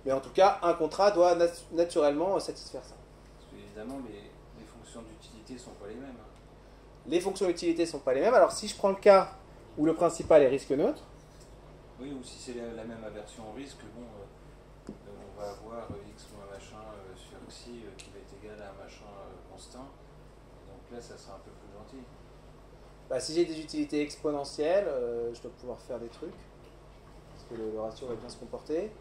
Mais en tout cas, un contrat doit naturellement satisfaire ça. Parce qu'évidemment, les fonctions d'utilité ne sont pas les mêmes. Les fonctions d'utilité ne sont pas les mêmes. Alors si je prends le cas où le principal est risque neutre, Oui, ou si c'est la même aversion au risque, bon, on va avoir x moins machin sur xi qui va être égal à un machin constant. Donc là, ça sera un peu plus gentil. bah, si j'ai des utilités exponentielles, je dois pouvoir faire des trucs. Parce que le ratio va bien se comporter.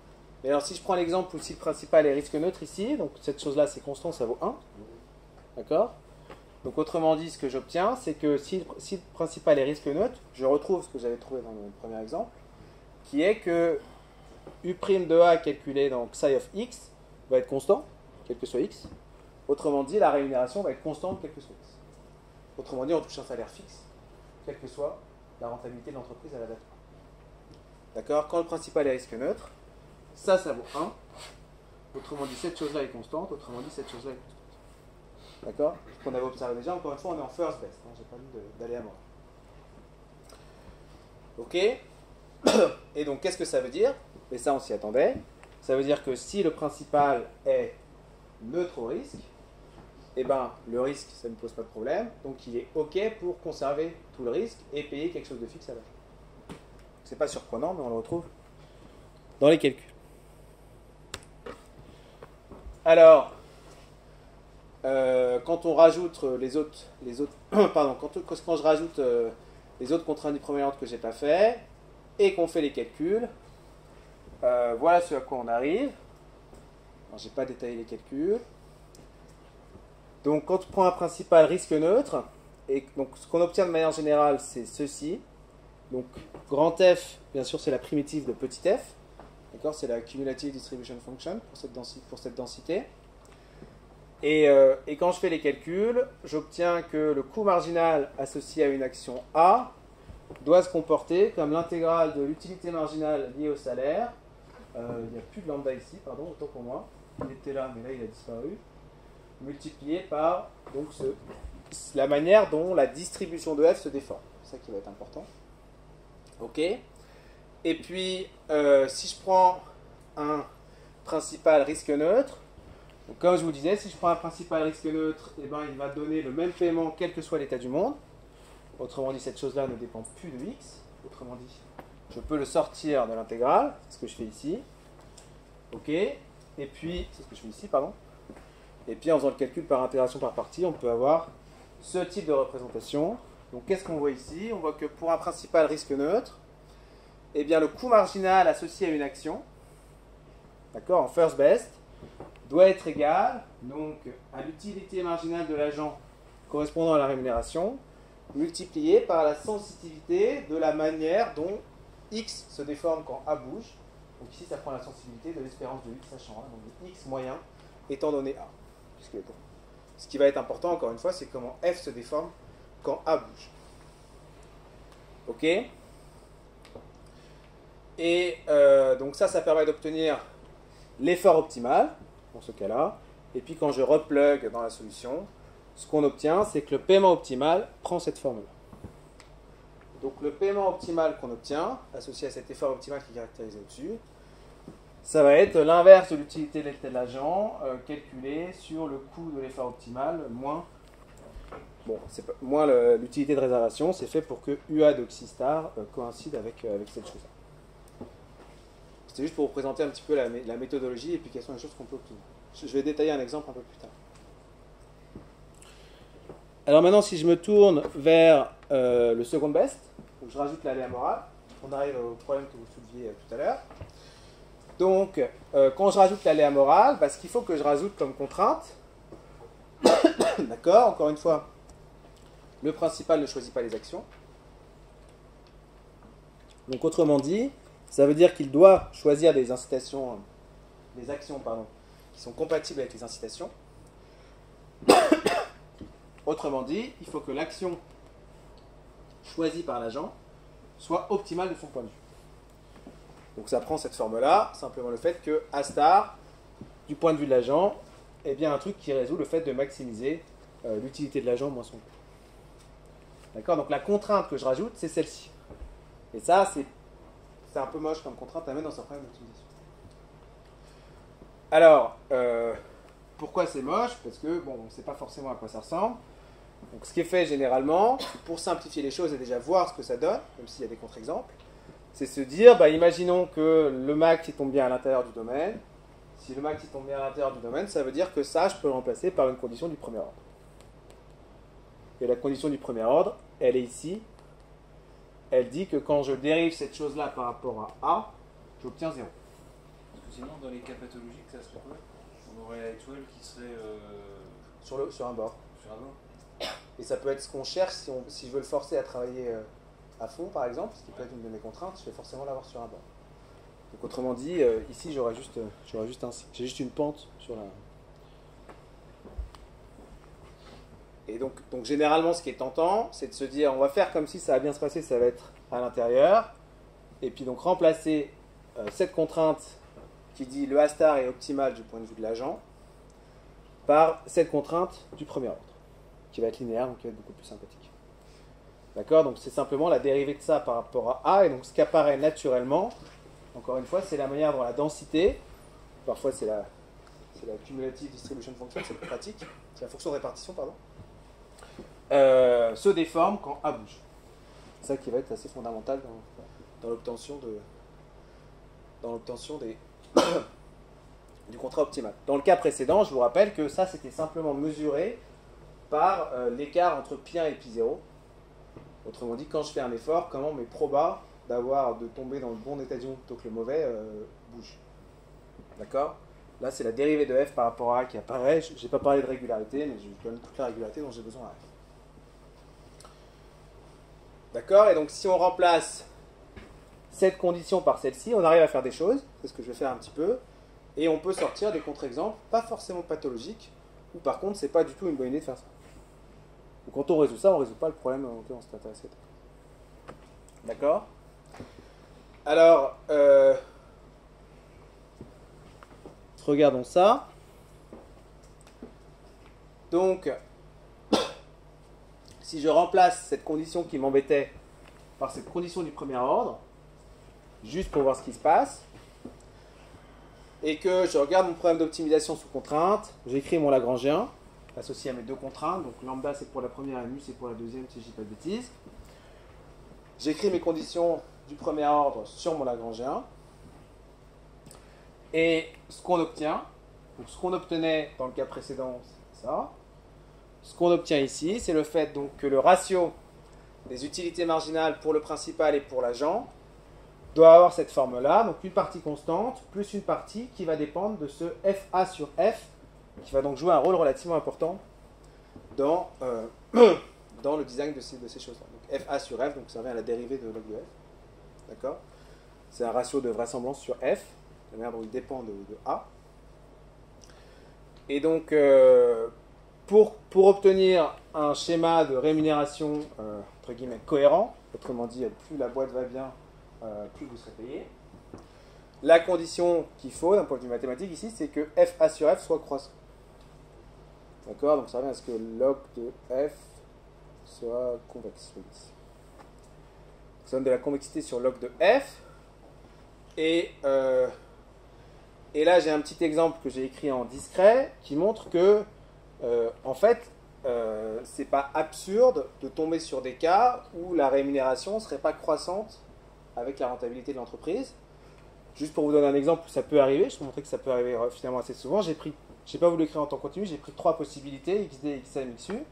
Mais alors si je prends l'exemple où si le principal est risque neutre ici, donc cette chose-là c'est constant, ça vaut 1. D'accord ? Donc autrement dit, ce que j'obtiens, c'est que si le principal est risque neutre, je retrouve ce que j'avais trouvé dans le premier exemple, qui est que U' de A calculé dans psi of x va être constant, quel que soit x. Autrement dit, la rémunération va être constante, quel que soit x. Autrement dit, on touche un salaire fixe, quelle que soit la rentabilité de l'entreprise à la date. D'accord ? Quand le principal est risque neutre, ça vaut 1. Autrement dit, cette chose-là est constante, autrement dit, cette chose-là est constante. D'accord ? Ce qu'on avait observé déjà, encore une fois, on est en first best. Hein, j'ai pas mis d'aller à mort. Ok ? Et donc, qu'est-ce que ça veut dire ? Et ça, on s'y attendait. Ça veut dire que si le principal est neutre au risque, eh ben, le risque, ça ne pose pas de problème. Donc, il est OK pour conserver tout le risque et payer quelque chose de fixe à la fin. C'est pas surprenant, mais on le retrouve dans les calculs. Alors, quand on rajoute les autres pardon, quand je rajoute les autres contraintes du premier ordre que j'ai pas fait et qu'on fait les calculs, voilà ce à quoi on arrive. Alors, j'ai pas détaillé les calculs. Donc, quand on prend un principal risque neutre, et donc ce qu'on obtient de manière générale, c'est ceci. Donc, grand F, bien sûr, c'est la primitive de petit f. D'accord, c'est la cumulative distribution function pour cette densité. Et quand je fais les calculs, j'obtiens que le coût marginal associé à une action A doit se comporter comme l'intégrale de l'utilité marginale liée au salaire. Il n'y a plus de lambda ici, pardon, autant pour moi. Il était là, mais là il a disparu. Multiplié par donc la manière dont la distribution de f se déforme. C'est ça qui va être important. Ok. Et puis, si je prends un principal risque neutre, donc comme je vous disais, si je prends un principal risque neutre, eh ben, il va donner le même paiement quel que soit l'état du monde. Autrement dit, cette chose-là ne dépend plus de x. Autrement dit, je peux le sortir de l'intégrale, c'est ce que je fais ici. Ok. Et puis, c'est ce que je fais ici, pardon. Et puis en faisant le calcul par intégration par partie, on peut avoir ce type de représentation. Donc qu'est-ce qu'on voit ici? On voit que pour un principal risque neutre, eh bien, le coût marginal associé à une action, d'accord, en first best, doit être égal donc, à l'utilité marginale de l'agent correspondant à la rémunération, multiplié par la sensitivité de la manière dont X se déforme quand A bouge. Donc ici, ça prend la sensibilité de l'espérance de X sachant A, donc de X moyen étant donné A. Ce qui va être important, encore une fois, c'est comment F se déforme quand A bouge. Ok? Et donc ça permet d'obtenir l'effort optimal, dans ce cas-là. Et puis quand je replug dans la solution, ce qu'on obtient, c'est que le paiement optimal prend cette forme-là. Donc le paiement optimal qu'on obtient, associé à cet effort optimal qui est caractérisé au-dessus, ça va être l'inverse de l'utilité de l'agent calculé sur le coût de l'effort optimal moins, moins l'utilité de réservation. C'est fait pour que UA de xi star coïncide avec cette chose-là. C'était juste pour vous présenter un petit peu la méthodologie et puis quelles sont les choses qu'on peut obtenir. Je vais détailler un exemple un peu plus tard. Alors maintenant, si je me tourne vers le second best, où je rajoute l'aléa morale, on arrive au problème que vous souleviez tout à l'heure. Donc, quand je rajoute l'aléa morale, ce qu'il faut que je rajoute comme contrainte, d'accord, encore une fois, le principal ne choisit pas les actions. Donc, autrement dit, ça veut dire qu'il doit choisir des actions, qui sont compatibles avec les incitations. Autrement dit, il faut que l'action choisie par l'agent soit optimale de son point de vue. Donc ça prend cette forme-là, simplement le fait que A star, du point de vue de l'agent, est bien un truc qui résout le fait de maximiser l'utilité de l'agent moins son coût. D'accord? Donc la contrainte que je rajoute, c'est celle-ci. Et ça, c'est un peu moche comme contrainte à mettre dans un problème d'optimisation. Alors, pourquoi c'est moche? Parce que, bon, on ne sait pas forcément à quoi ça ressemble. Donc ce qui est fait généralement, pour simplifier les choses et déjà voir ce que ça donne, même s'il y a des contre-exemples, c'est se dire, imaginons que le max il tombe bien à l'intérieur du domaine. Si le max il tombe bien à l'intérieur du domaine, ça veut dire que ça, je peux le remplacer par une condition du premier ordre. Et la condition du premier ordre, elle est ici. Elle dit que quand je dérive cette chose-là par rapport à A, j'obtiens 0. Parce que sinon, dans les cas pathologiques, ça serait quoi? On aurait la X-well qui serait... Sur un bord. Sur un bord. Et ça peut être ce qu'on cherche si je veux le forcer à travailler à fond, par exemple, ce qui peut être une de mes contraintes, je vais forcément l'avoir sur un bord. Donc autrement dit, ici j'ai juste une pente sur la... Et donc généralement ce qui est tentant, c'est de se dire on va faire comme si ça va bien se passer, ça va être à l'intérieur, et puis donc remplacer cette contrainte qui dit le A star est optimal du point de vue de l'agent par cette contrainte du premier ordre, qui va être linéaire, donc qui va être beaucoup plus sympathique. D'accord? Donc c'est simplement la dérivée de ça par rapport à A, et donc ce qui apparaît naturellement, encore une fois, c'est la manière dont la densité, parfois c'est la cumulative distribution function, c'est plus pratique, c'est la fonction de répartition, pardon, se déforme quand A bouge. C'est ça qui va être assez fondamental dans l'obtention du contrat optimal. Dans le cas précédent, je vous rappelle que ça c'était simplement mesuré par l'écart entre pi1 et pi0. Autrement dit, quand je fais un effort, comment mes probas de tomber dans le bon état d'ion plutôt que le mauvais bougent. D'accord? Là, c'est la dérivée de f par rapport à A qui apparaît. Je n'ai pas parlé de régularité, mais je donne toute la régularité dont j'ai besoin à f. D'accord? Et donc, si on remplace cette condition par celle-ci, on arrive à faire des choses. C'est ce que je vais faire un petit peu. Et on peut sortir des contre-exemples, pas forcément pathologiques, ou par contre, c'est pas du tout une bonne idée de faire ça. Donc, quand on résout ça, on ne résout pas le problème auquel on s'est intéressé. D'accord? Alors, regardons ça. Donc, si je remplace cette condition qui m'embêtait par cette condition du premier ordre, juste pour voir ce qui se passe, et que je regarde mon problème d'optimisation sous contrainte, j'écris mon Lagrangien, associé à mes deux contraintes, donc lambda c'est pour la première et mu c'est pour la deuxième si je ne dis pas de bêtises. J'écris mes conditions du premier ordre sur mon Lagrangien. Et ce qu'on obtient, donc ce qu'on obtenait dans le cas précédent, c'est ça. Ce qu'on obtient ici, c'est le fait donc, que le ratio des utilités marginales pour le principal et pour l'agent doit avoir cette forme-là, donc une partie constante plus une partie qui va dépendre de ce FA sur F, qui va donc jouer un rôle relativement important dans, dans le design de ces choses-là. Donc FA sur F, donc ça revient à la dérivée de log de F. D'accord ? C'est un ratio de vraisemblance sur F, la manière dont il dépend de A. Et donc, pour obtenir un schéma de rémunération, entre guillemets, cohérent, autrement dit, plus la boîte va bien, plus vous serez payé, la condition qu'il faut, d'un point de vue mathématique ici, c'est que FA sur F soit croissant. D'accord ? Donc ça revient à ce que log de F soit convexe. Ça donne de la convexité sur log de F. Et là, j'ai un petit exemple que j'ai écrit en discret qui montre que, en fait, c'est pas absurde de tomber sur des cas où la rémunération ne serait pas croissante avec la rentabilité de l'entreprise. Juste pour vous donner un exemple où ça peut arriver, je vais vous montrer que ça peut arriver finalement assez souvent. J'ai pas voulu écrire en temps continu, j'ai pris 3 possibilités, XD, XM, XU.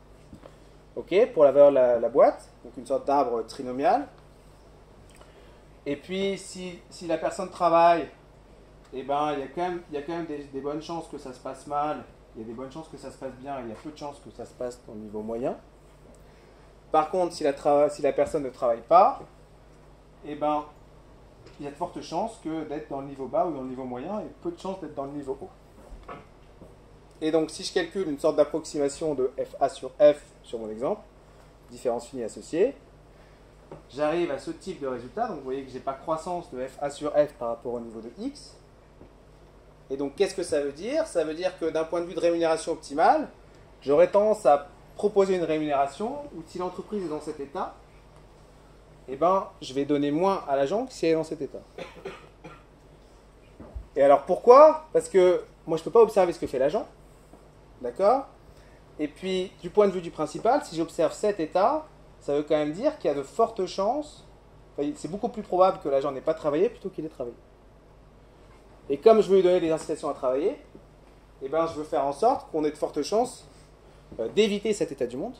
Ok, pour la valeur de la boîte, donc une sorte d'arbre trinomial. Et puis, si la personne travaille, eh ben, il y a quand même des bonnes chances que ça se passe mal, il y a des bonnes chances que ça se passe bien, et il y a peu de chances que ça se passe au niveau moyen. Par contre, si la personne ne travaille pas, eh ben, il y a de fortes chances d'être dans le niveau bas ou dans le niveau moyen, et peu de chances d'être dans le niveau haut. Et donc, si je calcule une sorte d'approximation de FA sur F sur mon exemple, différence finie associée, j'arrive à ce type de résultat. Donc, vous voyez que je n'ai pas croissance de FA sur F par rapport au niveau de X. Et donc, qu'est-ce que ça veut dire ? Ça veut dire que d'un point de vue de rémunération optimale, j'aurais tendance à proposer une rémunération où si l'entreprise est dans cet état, eh ben, je vais donner moins à l'agent que si elle est dans cet état. Et alors, pourquoi ? Parce que moi, je ne peux pas observer ce que fait l'agent. D'accord ? Et puis, du point de vue du principal, si j'observe cet état, ça veut quand même dire qu'il y a de fortes chances, enfin, c'est beaucoup plus probable que l'agent n'ait pas travaillé plutôt qu'il ait travaillé. Et comme je veux lui donner des incitations à travailler, eh ben, je veux faire en sorte qu'on ait de fortes chances d'éviter cet état du monde.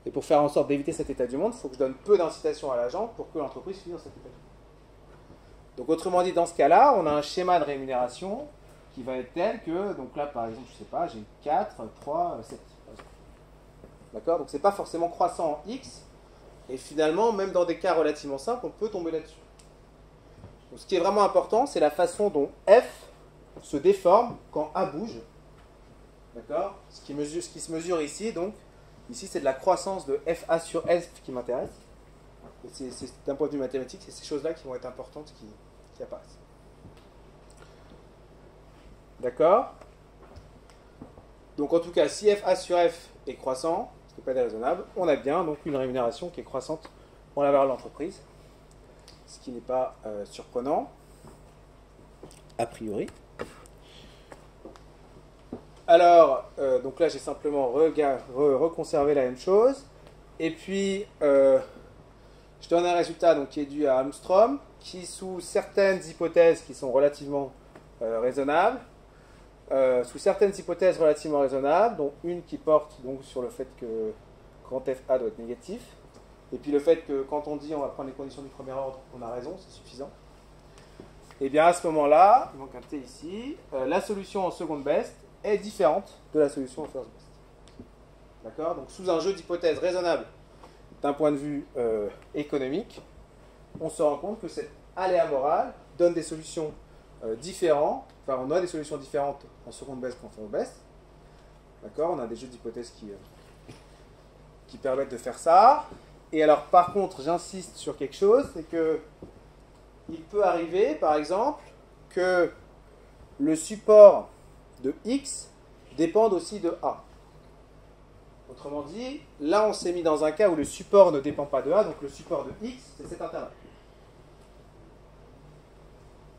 Et pour faire en sorte d'éviter cet état du monde, il faut que je donne peu d'incitations à l'agent pour que l'entreprise finisse dans cet état du monde. Donc autrement dit, dans ce cas-là, on a un schéma de rémunération qui va être tel que, donc là par exemple, je ne sais pas, j'ai 4, 3, 7. D'accord ? Donc c'est pas forcément croissant en X, et finalement, même dans des cas relativement simples, on peut tomber là-dessus. Donc ce qui est vraiment important, c'est la façon dont F se déforme quand A bouge. D'accord ? Ce qui se mesure ici, donc, ici c'est de la croissance de FA sur F qui m'intéresse. Et d'un point de vue mathématique, c'est ces choses-là qui vont être importantes qui apparaissent. D'accord ? Donc en tout cas, si FA sur F est croissant, ce n'est pas déraisonnable, on a bien donc une rémunération qui est croissante pour la valeur de l'entreprise, ce qui n'est pas surprenant, a priori. Alors, donc là j'ai simplement reconservé la même chose, et puis je donne un résultat donc, qui est dû à Armstrong, qui sous certaines hypothèses qui sont relativement raisonnables, dont une qui porte donc sur le fait que grand FA doit être négatif, et puis le fait que quand on dit on va prendre les conditions du premier ordre, on a raison, c'est suffisant. Et bien à ce moment-là, il manque un T ici, la solution en second best est différente de la solution en first best. D'accord ? Donc sous un jeu d'hypothèses raisonnable d'un point de vue économique, on se rend compte que cette aléa morale donne des solutions différentes. Enfin, on a des solutions différentes en seconde best qu'en first best. D'accord ? On a des jeux d'hypothèses qui permettent de faire ça. Et alors, par contre, j'insiste sur quelque chose, c'est que il peut arriver, par exemple, que le support de X dépende aussi de A. Autrement dit, là, on s'est mis dans un cas où le support ne dépend pas de A, donc le support de X, c'est cet intervalle.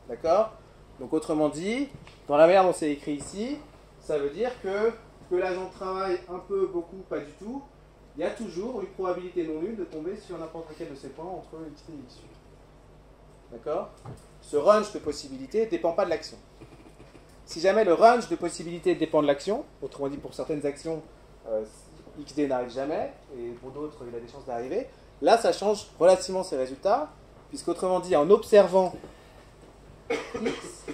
D'accord ? Donc autrement dit, dans la manière dont c'est écrit ici, ça veut dire que l'agent travaille un peu, beaucoup, pas du tout, il y a toujours une probabilité non nulle de tomber sur n'importe lequel de ces points entre X et X. D'accord? Ce range de possibilités ne dépend pas de l'action. Si jamais le range de possibilités dépend de l'action, autrement dit pour certaines actions, XD n'arrive jamais, et pour d'autres, il a des chances d'arriver, là ça change relativement ses résultats, puisqu'autrement dit, en observant X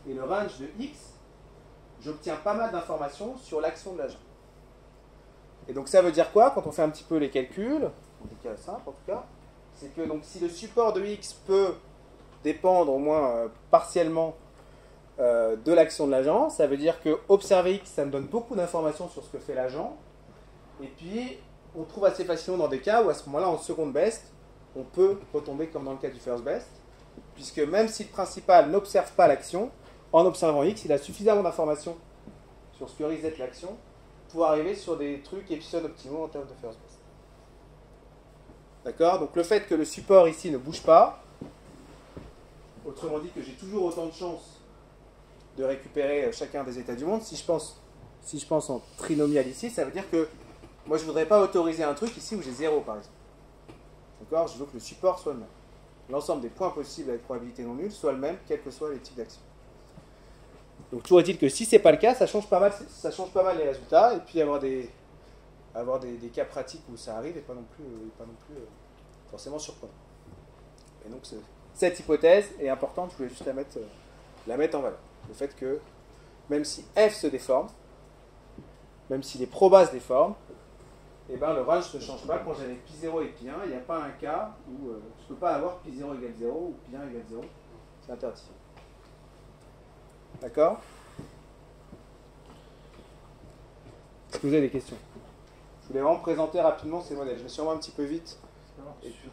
et le range de X, j'obtiens pas mal d'informations sur l'action de l'agent. Et donc ça veut dire quoi? Quand on fait un petit peu les calculs, en des cas simples en tout cas, c'est que donc, si le support de X peut dépendre au moins partiellement de l'action de l'agent, ça veut dire que observer X, ça me donne beaucoup d'informations sur ce que fait l'agent. Et puis, on trouve assez facilement dans des cas où à ce moment-là, en seconde best, on peut retomber comme dans le cas du first best, puisque même si le principal n'observe pas l'action, en observant X, il a suffisamment d'informations sur ce que risque d'être l'action pour arriver sur des trucs epsilon optimaux en termes de first best. D'accord? Donc le fait que le support ici ne bouge pas, autrement dit que j'ai toujours autant de chances de récupérer chacun des états du monde, si je pense en trinomial ici, ça veut dire que moi je ne voudrais pas autoriser un truc ici où j'ai 0 par exemple. D'accord? Je veux que le support soit le même. L'ensemble des points possibles avec probabilité non nulle soit le même, quels que soient les types d'actions. Donc toujours est-il que si ce n'est pas le cas, ça change pas mal les résultats, et puis avoir des cas pratiques où ça arrive et pas non plus forcément surprenant. Et donc cette hypothèse est importante, je voulais juste la mettre en valeur. Le fait que même si F se déforme, même si les probas se déforment, eh ben, le range ne change pas. Quand j'avais pi0 et pi1, il n'y a pas un cas où je ne peux pas avoir pi0 égale 0 ou pi1 égale 0. C'est interdit. D'accord? Est-ce que vous avez des questions? Je voulais vraiment présenter rapidement ces modèles. Je vais sûrement un petit peu vite. Et sur,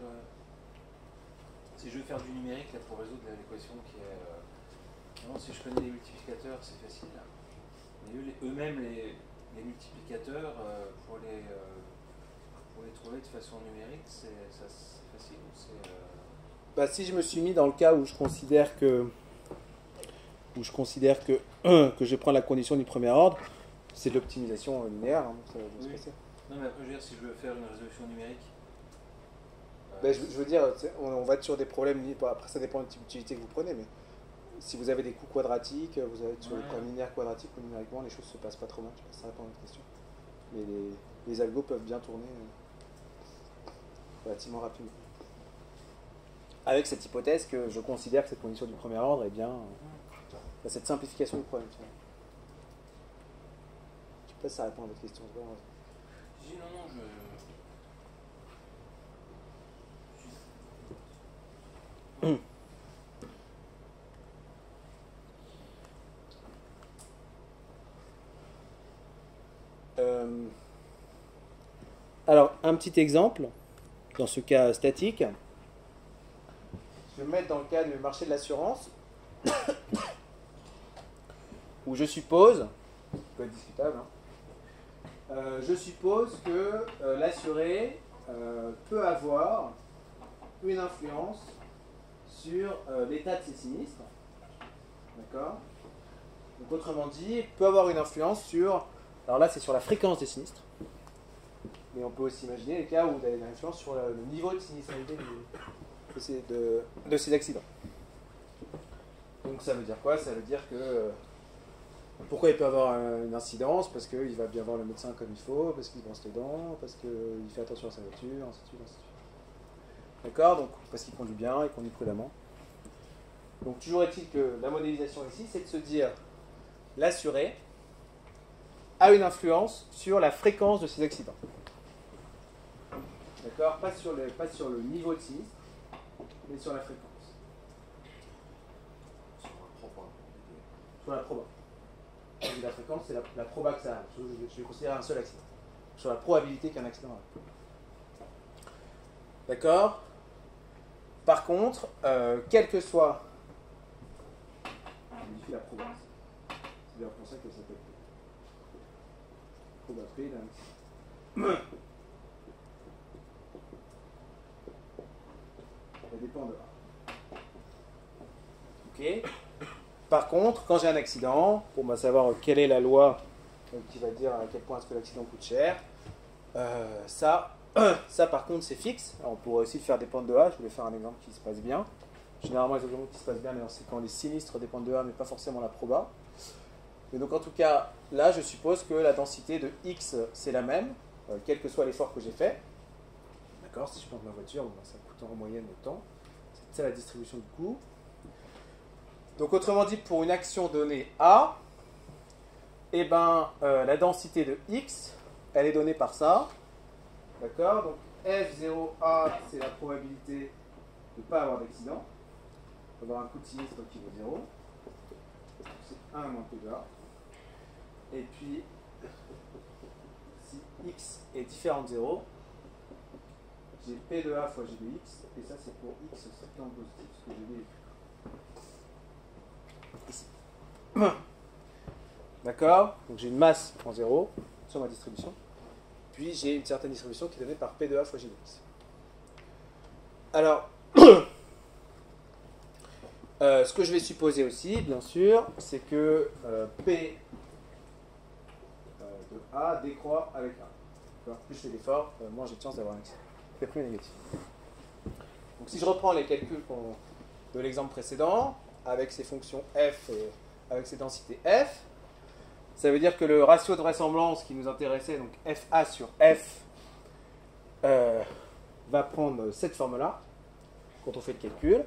si je veux faire du numérique là, pour résoudre l'équation qui est... non, si je connais les multiplicateurs, c'est facile. Mais eux-mêmes, les multiplicateurs, pour les trouver de façon numérique, c'est facile ou c'est... Bah, si je me suis mis dans le cas où je considère que que je prends la condition du premier ordre, c'est de l'optimisation linéaire, hein, donc ça va bien se passer. Non, mais après, je veux dire, si je veux faire une résolution numérique... Ben, je veux dire, on va être sur des problèmes, après ça dépend du type d'utilité que vous prenez, mais si vous avez des coûts quadratiques, vous allez être sur des problèmes linéaires quadratiques ou numériquement, les choses ne se passent pas trop mal, ça répond à votre question. Mais les algos peuvent bien tourner relativement rapidement. Avec cette hypothèse que je considère que cette condition du premier ordre est bien cette simplification du problème. Je ne sais pas si ça répond à votre question. Si, non, Alors, un petit exemple, dans ce cas statique, je vais me mettre dans le cas du marché de l'assurance, où je suppose, ça peut être discutable, je suppose que l'assuré peut avoir une influence sur l'état de ses sinistres. D'accord? Donc autrement dit, peut avoir une influence sur... Alors là, c'est sur la fréquence des sinistres. Mais on peut aussi imaginer les cas où il y a une influence sur le niveau de sinistralité de ces accidents. Donc ça veut dire quoi? Ça veut dire que... pourquoi il peut avoir une incidence? Parce qu'il va bien voir le médecin comme il faut, parce qu'il brosse les dents, parce qu'il fait attention à sa voiture, ainsi de suite, ainsi de suite. D'accord? Donc parce qu'il conduit bien, il conduit prudemment. Donc toujours est-il que la modélisation ici, c'est de se dire l'assuré a une influence sur la fréquence de ces accidents. D'accord? Pas sur le niveau de sinistre, mais sur la fréquence. Sur la proba. La fréquence, c'est la proba que ça arrive. Je vais considérer un seul accident. Sur la probabilité qu'un accident arrive. D'accord? Par contre, quel que soit... On modifie la proba. C'est d'ailleurs pour ça que ça s'appelle probatrie d'un accident. Ça dépend de A. Ok. Par contre, quand j'ai un accident, pour savoir quelle est la loi qui va dire à quel point est-ce que l'accident coûte cher, ça par contre c'est fixe. Alors, on pourrait aussi le faire dépendre de A, je voulais faire un exemple qui se passe bien. Généralement, les objections qui se passent bien, c'est quand les sinistres dépendent de A, mais pas forcément la proba. Mais donc, en tout cas, là, je suppose que la densité de X, c'est la même, quel que soit l'effort que j'ai fait. D'accord, si je plante ma voiture, bon, ça coûte en moyenne autant. C'est ça la distribution du coût. Donc, autrement dit, pour une action donnée A, eh ben, la densité de X, elle est donnée par ça. D'accord, donc F0A, c'est la probabilité de ne pas avoir d'accident. On va avoir un coût de sinistre qui vaut 0. C'est 1 moins P de A. Et puis, si X est différent de 0, j'ai P de A fois G de X, et ça c'est pour X strictement positif, ce que G de ici. D'accord, donc j'ai une masse en 0 sur ma distribution. Puis j'ai une certaine distribution qui est donnée par P de A fois G de X. Alors, ce que je vais supposer aussi, bien sûr, c'est que P de A décroît avec A. Plus je fais d'efforts, moins j'ai de chance d'avoir un accident. P' négatif. Donc si je reprends les calculs de l'exemple précédent, avec ces fonctions f et avec ces densités f, ça veut dire que le ratio de vraisemblance qui nous intéressait, donc FA sur F, va prendre cette forme-là, quand on fait le calcul.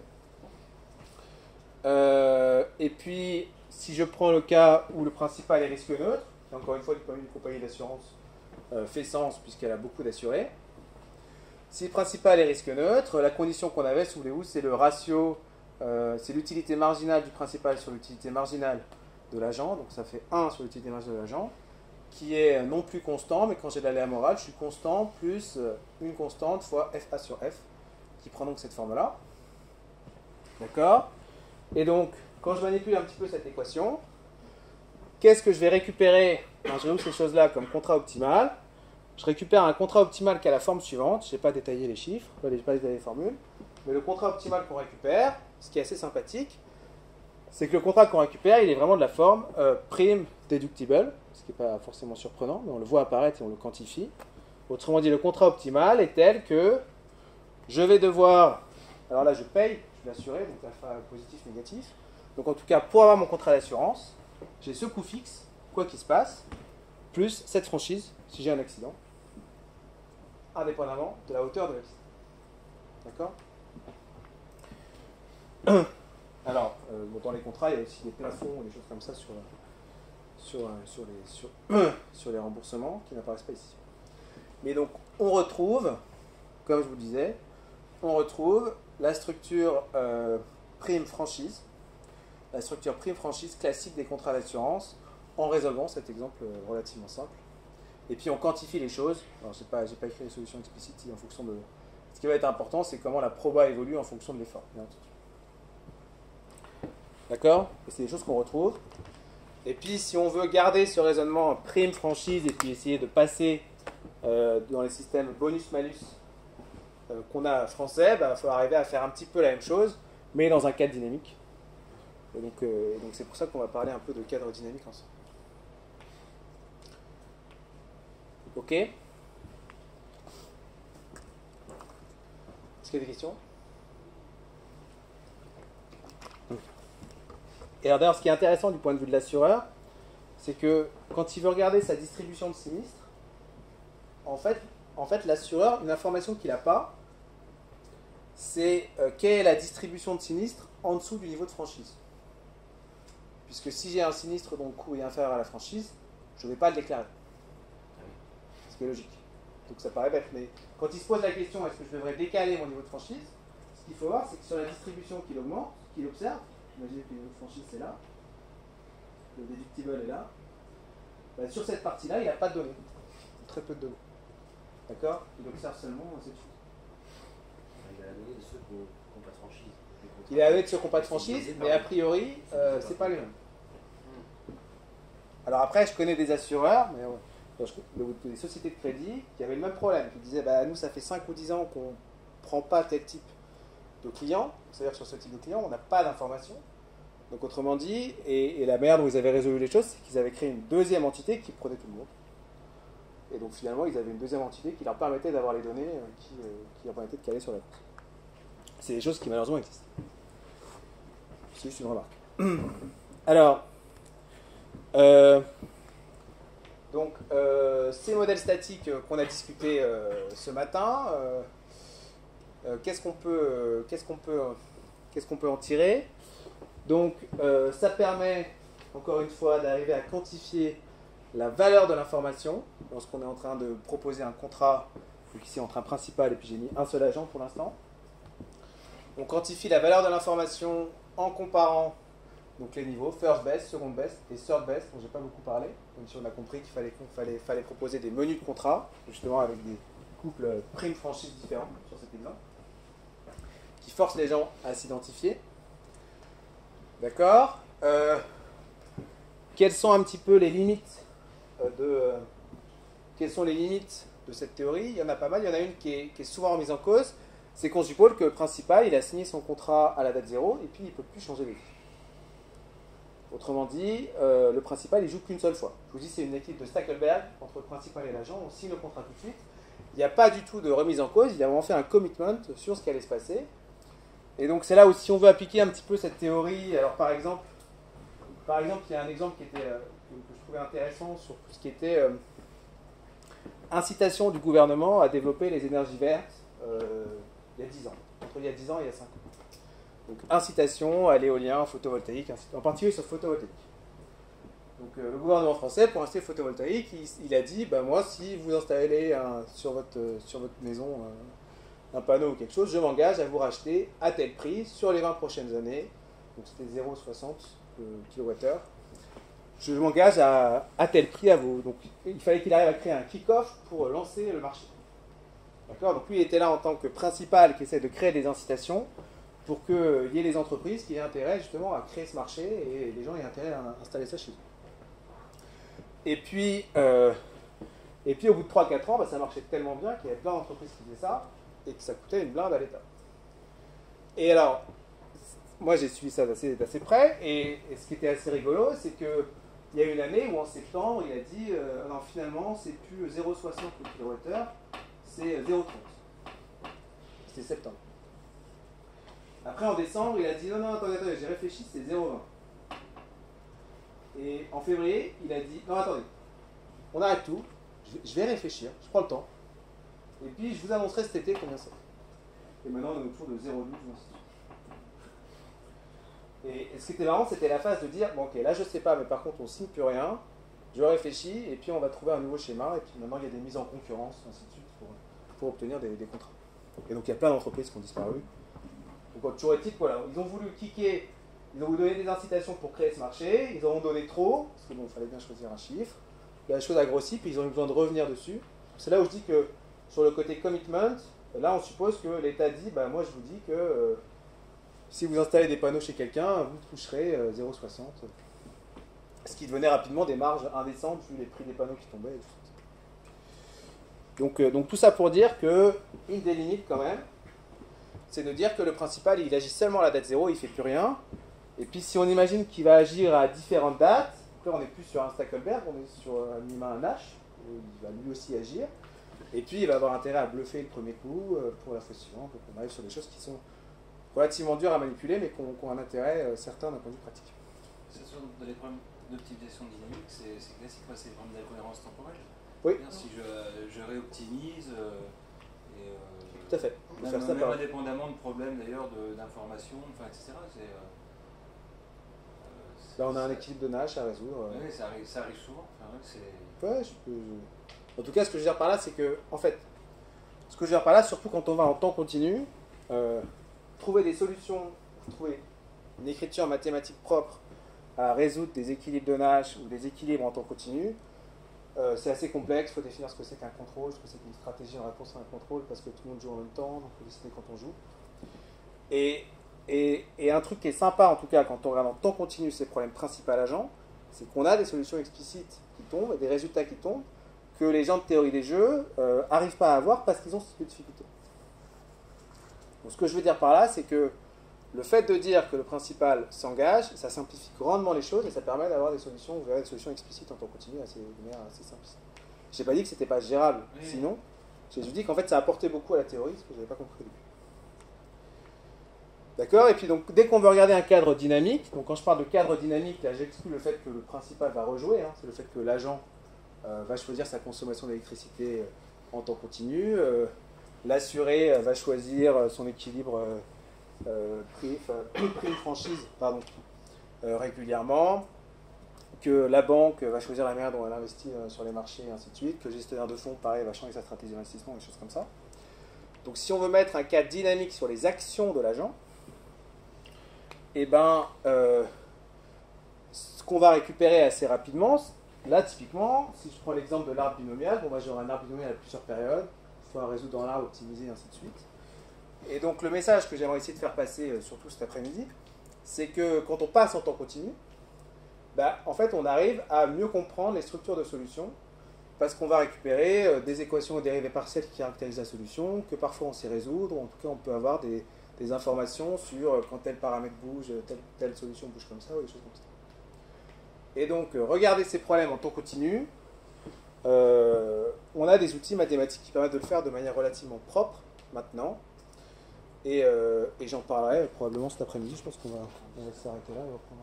Et puis, si je prends le cas où le principal est risque neutre, et encore une fois, une compagnie d'assurance fait sens puisqu'elle a beaucoup d'assurés. Si le principal est risque neutre, la condition qu'on avait, souvenez-vous, c'est le ratio, c'est l'utilité marginale du principal sur l'utilité marginale de l'agent, donc ça fait 1 sur l'utilité marginale de l'agent, qui est non plus constant, mais quand j'ai de l'aléa morale, je suis constant plus une constante fois FA sur F, qui prend donc cette forme-là. D'accord ? Et donc, quand je manipule un petit peu cette équation, qu'est-ce que je vais récupérer quand je résout ces choses-là comme contrat optimal? Je récupère un contrat optimal qui a la forme suivante. Je n'ai pas détaillé les chiffres, je n'ai pas détaillé les formules. Mais le contrat optimal qu'on récupère, ce qui est assez sympathique, c'est que le contrat qu'on récupère, il est vraiment de la forme prime deductible, ce qui n'est pas forcément surprenant, mais on le voit apparaître et on le quantifie. Autrement dit, le contrat optimal est tel que je vais devoir... Alors là, je paye, je vais assurer, donc alpha positif, négatif. Donc en tout cas, pour avoir mon contrat d'assurance, j'ai ce coût fixe, quoi qu'il se passe, plus cette franchise, si j'ai un accident, indépendamment de la hauteur de l'accident. D'accord ? Alors, dans les contrats, il y a aussi des plafonds, des choses comme ça sur les remboursements qui n'apparaissent pas ici. Mais donc, on retrouve, comme je vous le disais, on retrouve la structure prime franchise, classique des contrats d'assurance, en résolvant cet exemple relativement simple. Et puis on quantifie les choses. Alors j'ai pas écrit les solutions explicites en fonction de... Ce qui va être important, c'est comment la proba évolue en fonction de l'effort. D'accord ? Et c'est des choses qu'on retrouve. Et puis si on veut garder ce raisonnement prime franchise et puis essayer de passer dans les systèmes bonus-malus qu'on a français, il faut arriver à faire un petit peu la même chose, mais dans un cadre dynamique. Et donc c'est pour ça qu'on va parler un peu de cadre dynamique ensemble. Ok ? Est-ce qu'il y a des questions ? Et alors d'ailleurs, ce qui est intéressant du point de vue de l'assureur, c'est que quand il veut regarder sa distribution de sinistres, en fait l'assureur, une information qu'il n'a pas, c'est quelle est la distribution de sinistres en dessous du niveau de franchise. Puisque si j'ai un sinistre dont le coût est inférieur à la franchise, je ne vais pas le déclarer. Ce qui est logique. Donc ça paraît bête, mais quand il se pose la question est-ce que je devrais décaler mon niveau de franchise, ce qu'il faut voir, c'est que sur la distribution qu'il augmente, qu'il observe, imaginez que le niveau de franchise c'est là, le déductible est là, sur cette partie-là, il n'a pas de données. Très peu de données. D'accord ? Il observe seulement cette chose. Il a la donnée de ceux qui n'ont pas de franchise. Il est avec ceux qui n'ont pas de franchise, mais a priori, c'est pas les mêmes. Alors après, je connais des assureurs, mais des sociétés de crédit qui avaient le même problème, qui disaient nous, ça fait 5 ou 10 ans qu'on ne prend pas tel type de client, c'est-à-dire sur ce type de client, on n'a pas d'informations. Donc autrement dit, et la manière dont ils avaient résolu les choses, c'est qu'ils avaient créé une deuxième entité qui prenait tout le monde. Et donc finalement, ils avaient une deuxième entité qui leur permettait d'avoir les données, qui leur permettait de caler sur la course. C'est des choses qui malheureusement existent. C'est juste une remarque. Alors, euh, donc, ces modèles statiques qu'on a discutés ce matin, qu'est-ce qu'on peut en tirer? Donc, ça permet, encore une fois, d'arriver à quantifier la valeur de l'information lorsqu'on est en train de proposer un contrat, donc ici entre un principal et puis j'ai mis un seul agent pour l'instant. On quantifie la valeur de l'information en comparant donc les niveaux, first best, second best et third best, dont j'ai pas beaucoup parlé, même si on a compris qu'il fallait proposer des menus de contrat, justement avec des couples prime-franchise différents sur cet exemple, qui forcent les gens à s'identifier. D'accord. Quelles sont un petit peu les limites quelles sont les limites de cette théorie? Il y en a pas mal. Il y en a une qui est souvent remise en cause, c'est qu'on suppose que le principal, il a signé son contrat à la date 0 et puis il ne peut plus changer de vie. Autrement dit, le principal, il joue qu'une seule fois. Je vous dis, c'est une équipe de Stackelberg entre le principal et l'agent. On signe le contrat tout de suite. Il n'y a pas du tout de remise en cause. Il a vraiment fait un commitment sur ce qui allait se passer. Et donc, c'est là où, si on veut appliquer un petit peu cette théorie, alors par exemple, il y a un exemple que je trouvais intéressant sur tout ce qui était incitation du gouvernement à développer les énergies vertes il y a 10 ans. Entre il y a 10 ans et il y a 5 ans. Donc, incitation à l'éolien, photovoltaïque, en particulier sur le photovoltaïque. Donc, le gouvernement français, pour installer le photovoltaïque, il a dit, moi, si vous installez sur votre maison un panneau ou quelque chose, je m'engage à vous racheter à tel prix sur les 20 prochaines années. Donc, c'était 0,60 kWh. Je m'engage à tel prix à vous. Donc, il fallait qu'il arrive à créer un kick-off pour lancer le marché. D'accord. Donc, lui, il était là en tant que principal qui essaie de créer des incitations pour qu'il y ait les entreprises qui aient intérêt justement à créer ce marché et les gens aient intérêt à installer ça chez eux. Et puis au bout de 3-4 ans, ça marchait tellement bien qu'il y avait plein d'entreprises qui faisaient ça et que ça coûtait une blinde à l'État. Et alors, moi j'ai suivi ça d'assez près et ce qui était assez rigolo, c'est qu'il y a une année où en septembre, il a dit non, finalement, c'est plus 0,60 le kWh, c'est 0,30. C'était septembre. Après, en décembre, il a dit non, attendez, j'ai réfléchi, c'est 0,20. Et en février, il a dit non, attendez, on arrête tout, je vais réfléchir, je prends le temps, et puis je vous annoncerai cet été combien c'est. Et maintenant, on est autour de 0,12 ou ainsi de suite. Et ce qui était marrant, c'était la phase de dire bon, ok, là je sais pas, mais par contre, on signe plus rien, je réfléchis, et puis on va trouver un nouveau schéma, et puis maintenant, il y a des mises en concurrence, ainsi de suite, pour obtenir des contrats. Et donc, il y a plein d'entreprises qui ont disparu. Donc, toujours est-il, voilà, ils ont voulu kicker, ils ont voulu donner des incitations pour créer ce marché, ils en ont donné trop, parce qu'il fallait bien choisir un chiffre. La chose a grossi, puis ils ont eu besoin de revenir dessus. C'est là où je dis que sur le côté commitment, là on suppose que l'État dit, moi je vous dis que si vous installez des panneaux chez quelqu'un, vous toucherez 0,60. Ce qui devenait rapidement des marges indécentes vu les prix des panneaux qui tombaient. Et tout. Donc tout ça pour dire que une des limites quand même, c'est de dire que le principal, il agit seulement à la date 0, il ne fait plus rien. Et puis si on imagine qu'il va agir à différentes dates, là on n'est plus sur un Stackelberg, on est sur un minima un H, où il va lui aussi agir. Et puis il va avoir intérêt à bluffer le premier coup pour la fois suivante. Donc on arrive sur des choses qui sont relativement dures à manipuler, mais qui ont un intérêt certain d'un point de vue pratique. Ce sont des problèmes d'optimisation dynamique, c'est classique, c'est le problème de la cohérence temporelle. Oui. Si je réoptimise... Tout à fait. Même indépendamment de problèmes d'ailleurs d'information, etc. Là, on a un équilibre de Nash à résoudre. Oui, ça arrive souvent. En tout cas, ce que je veux dire par là, c'est que, en fait, surtout quand on va en temps continu, trouver des solutions, trouver une écriture mathématique propre à résoudre des équilibres de Nash ou des équilibres en temps continu, c'est assez complexe. Il faut définir ce que c'est qu'un contrôle, ce que c'est qu'une stratégie en réponse à un contrôle, parce que tout le monde joue en même temps, donc il faut décider quand on joue. Et un truc qui est sympa, en tout cas, quand on regarde en temps continu ces problèmes principaux agents, c'est qu'on a des solutions explicites qui tombent, et des résultats qui tombent, que les gens de théorie des jeux n'arrivent pas à avoir parce qu'ils ont cette difficulté. Donc, ce que je veux dire par là, c'est que le fait de dire que le principal s'engage, ça simplifie grandement les choses et ça permet d'avoir des solutions, des solutions explicites en temps continu de manière assez simple. Je n'ai pas dit que c'était pas gérable, sinon, j'ai juste dit qu'en fait ça apportait beaucoup à la théorie, ce que je n'avais pas compris au début. D'accord? Et puis donc dès qu'on veut regarder un cadre dynamique, donc quand je parle de cadre dynamique, là j'exclus le fait que le principal va rejouer, hein, c'est le fait que l'agent va choisir sa consommation d'électricité en temps continu, l'assuré va choisir son équilibre prime-franchise régulièrement, que la banque va choisir la manière dont elle investit sur les marchés et ainsi de suite, que le gestionnaire de fonds, pareil, va changer sa stratégie d'investissement, des choses comme ça. Donc si on veut mettre un cadre dynamique sur les actions de l'agent, et ben, ce qu'on va récupérer assez rapidement, là typiquement, si je prends l'exemple de l'arbre binomial, bon, j'aurai un arbre binomial à plusieurs périodes, soit résoudre dans l'arbre, optimiser, et ainsi de suite. Et donc le message que j'aimerais essayer de faire passer, surtout cet après-midi, c'est que quand on passe en temps continu, en fait on arrive à mieux comprendre les structures de solutions, parce qu'on va récupérer des équations et dérivées partielles qui caractérisent la solution, que parfois on sait résoudre, ou en tout cas on peut avoir des informations sur quand tel paramètre bouge, telle solution bouge comme ça, ou des choses comme ça. Et donc, regarder ces problèmes en temps continu, on a des outils mathématiques qui permettent de le faire de manière relativement propre, maintenant, et j'en parlerai probablement cet après-midi, je pense qu'on va s'arrêter là, et on va prendre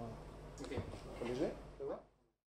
un léger.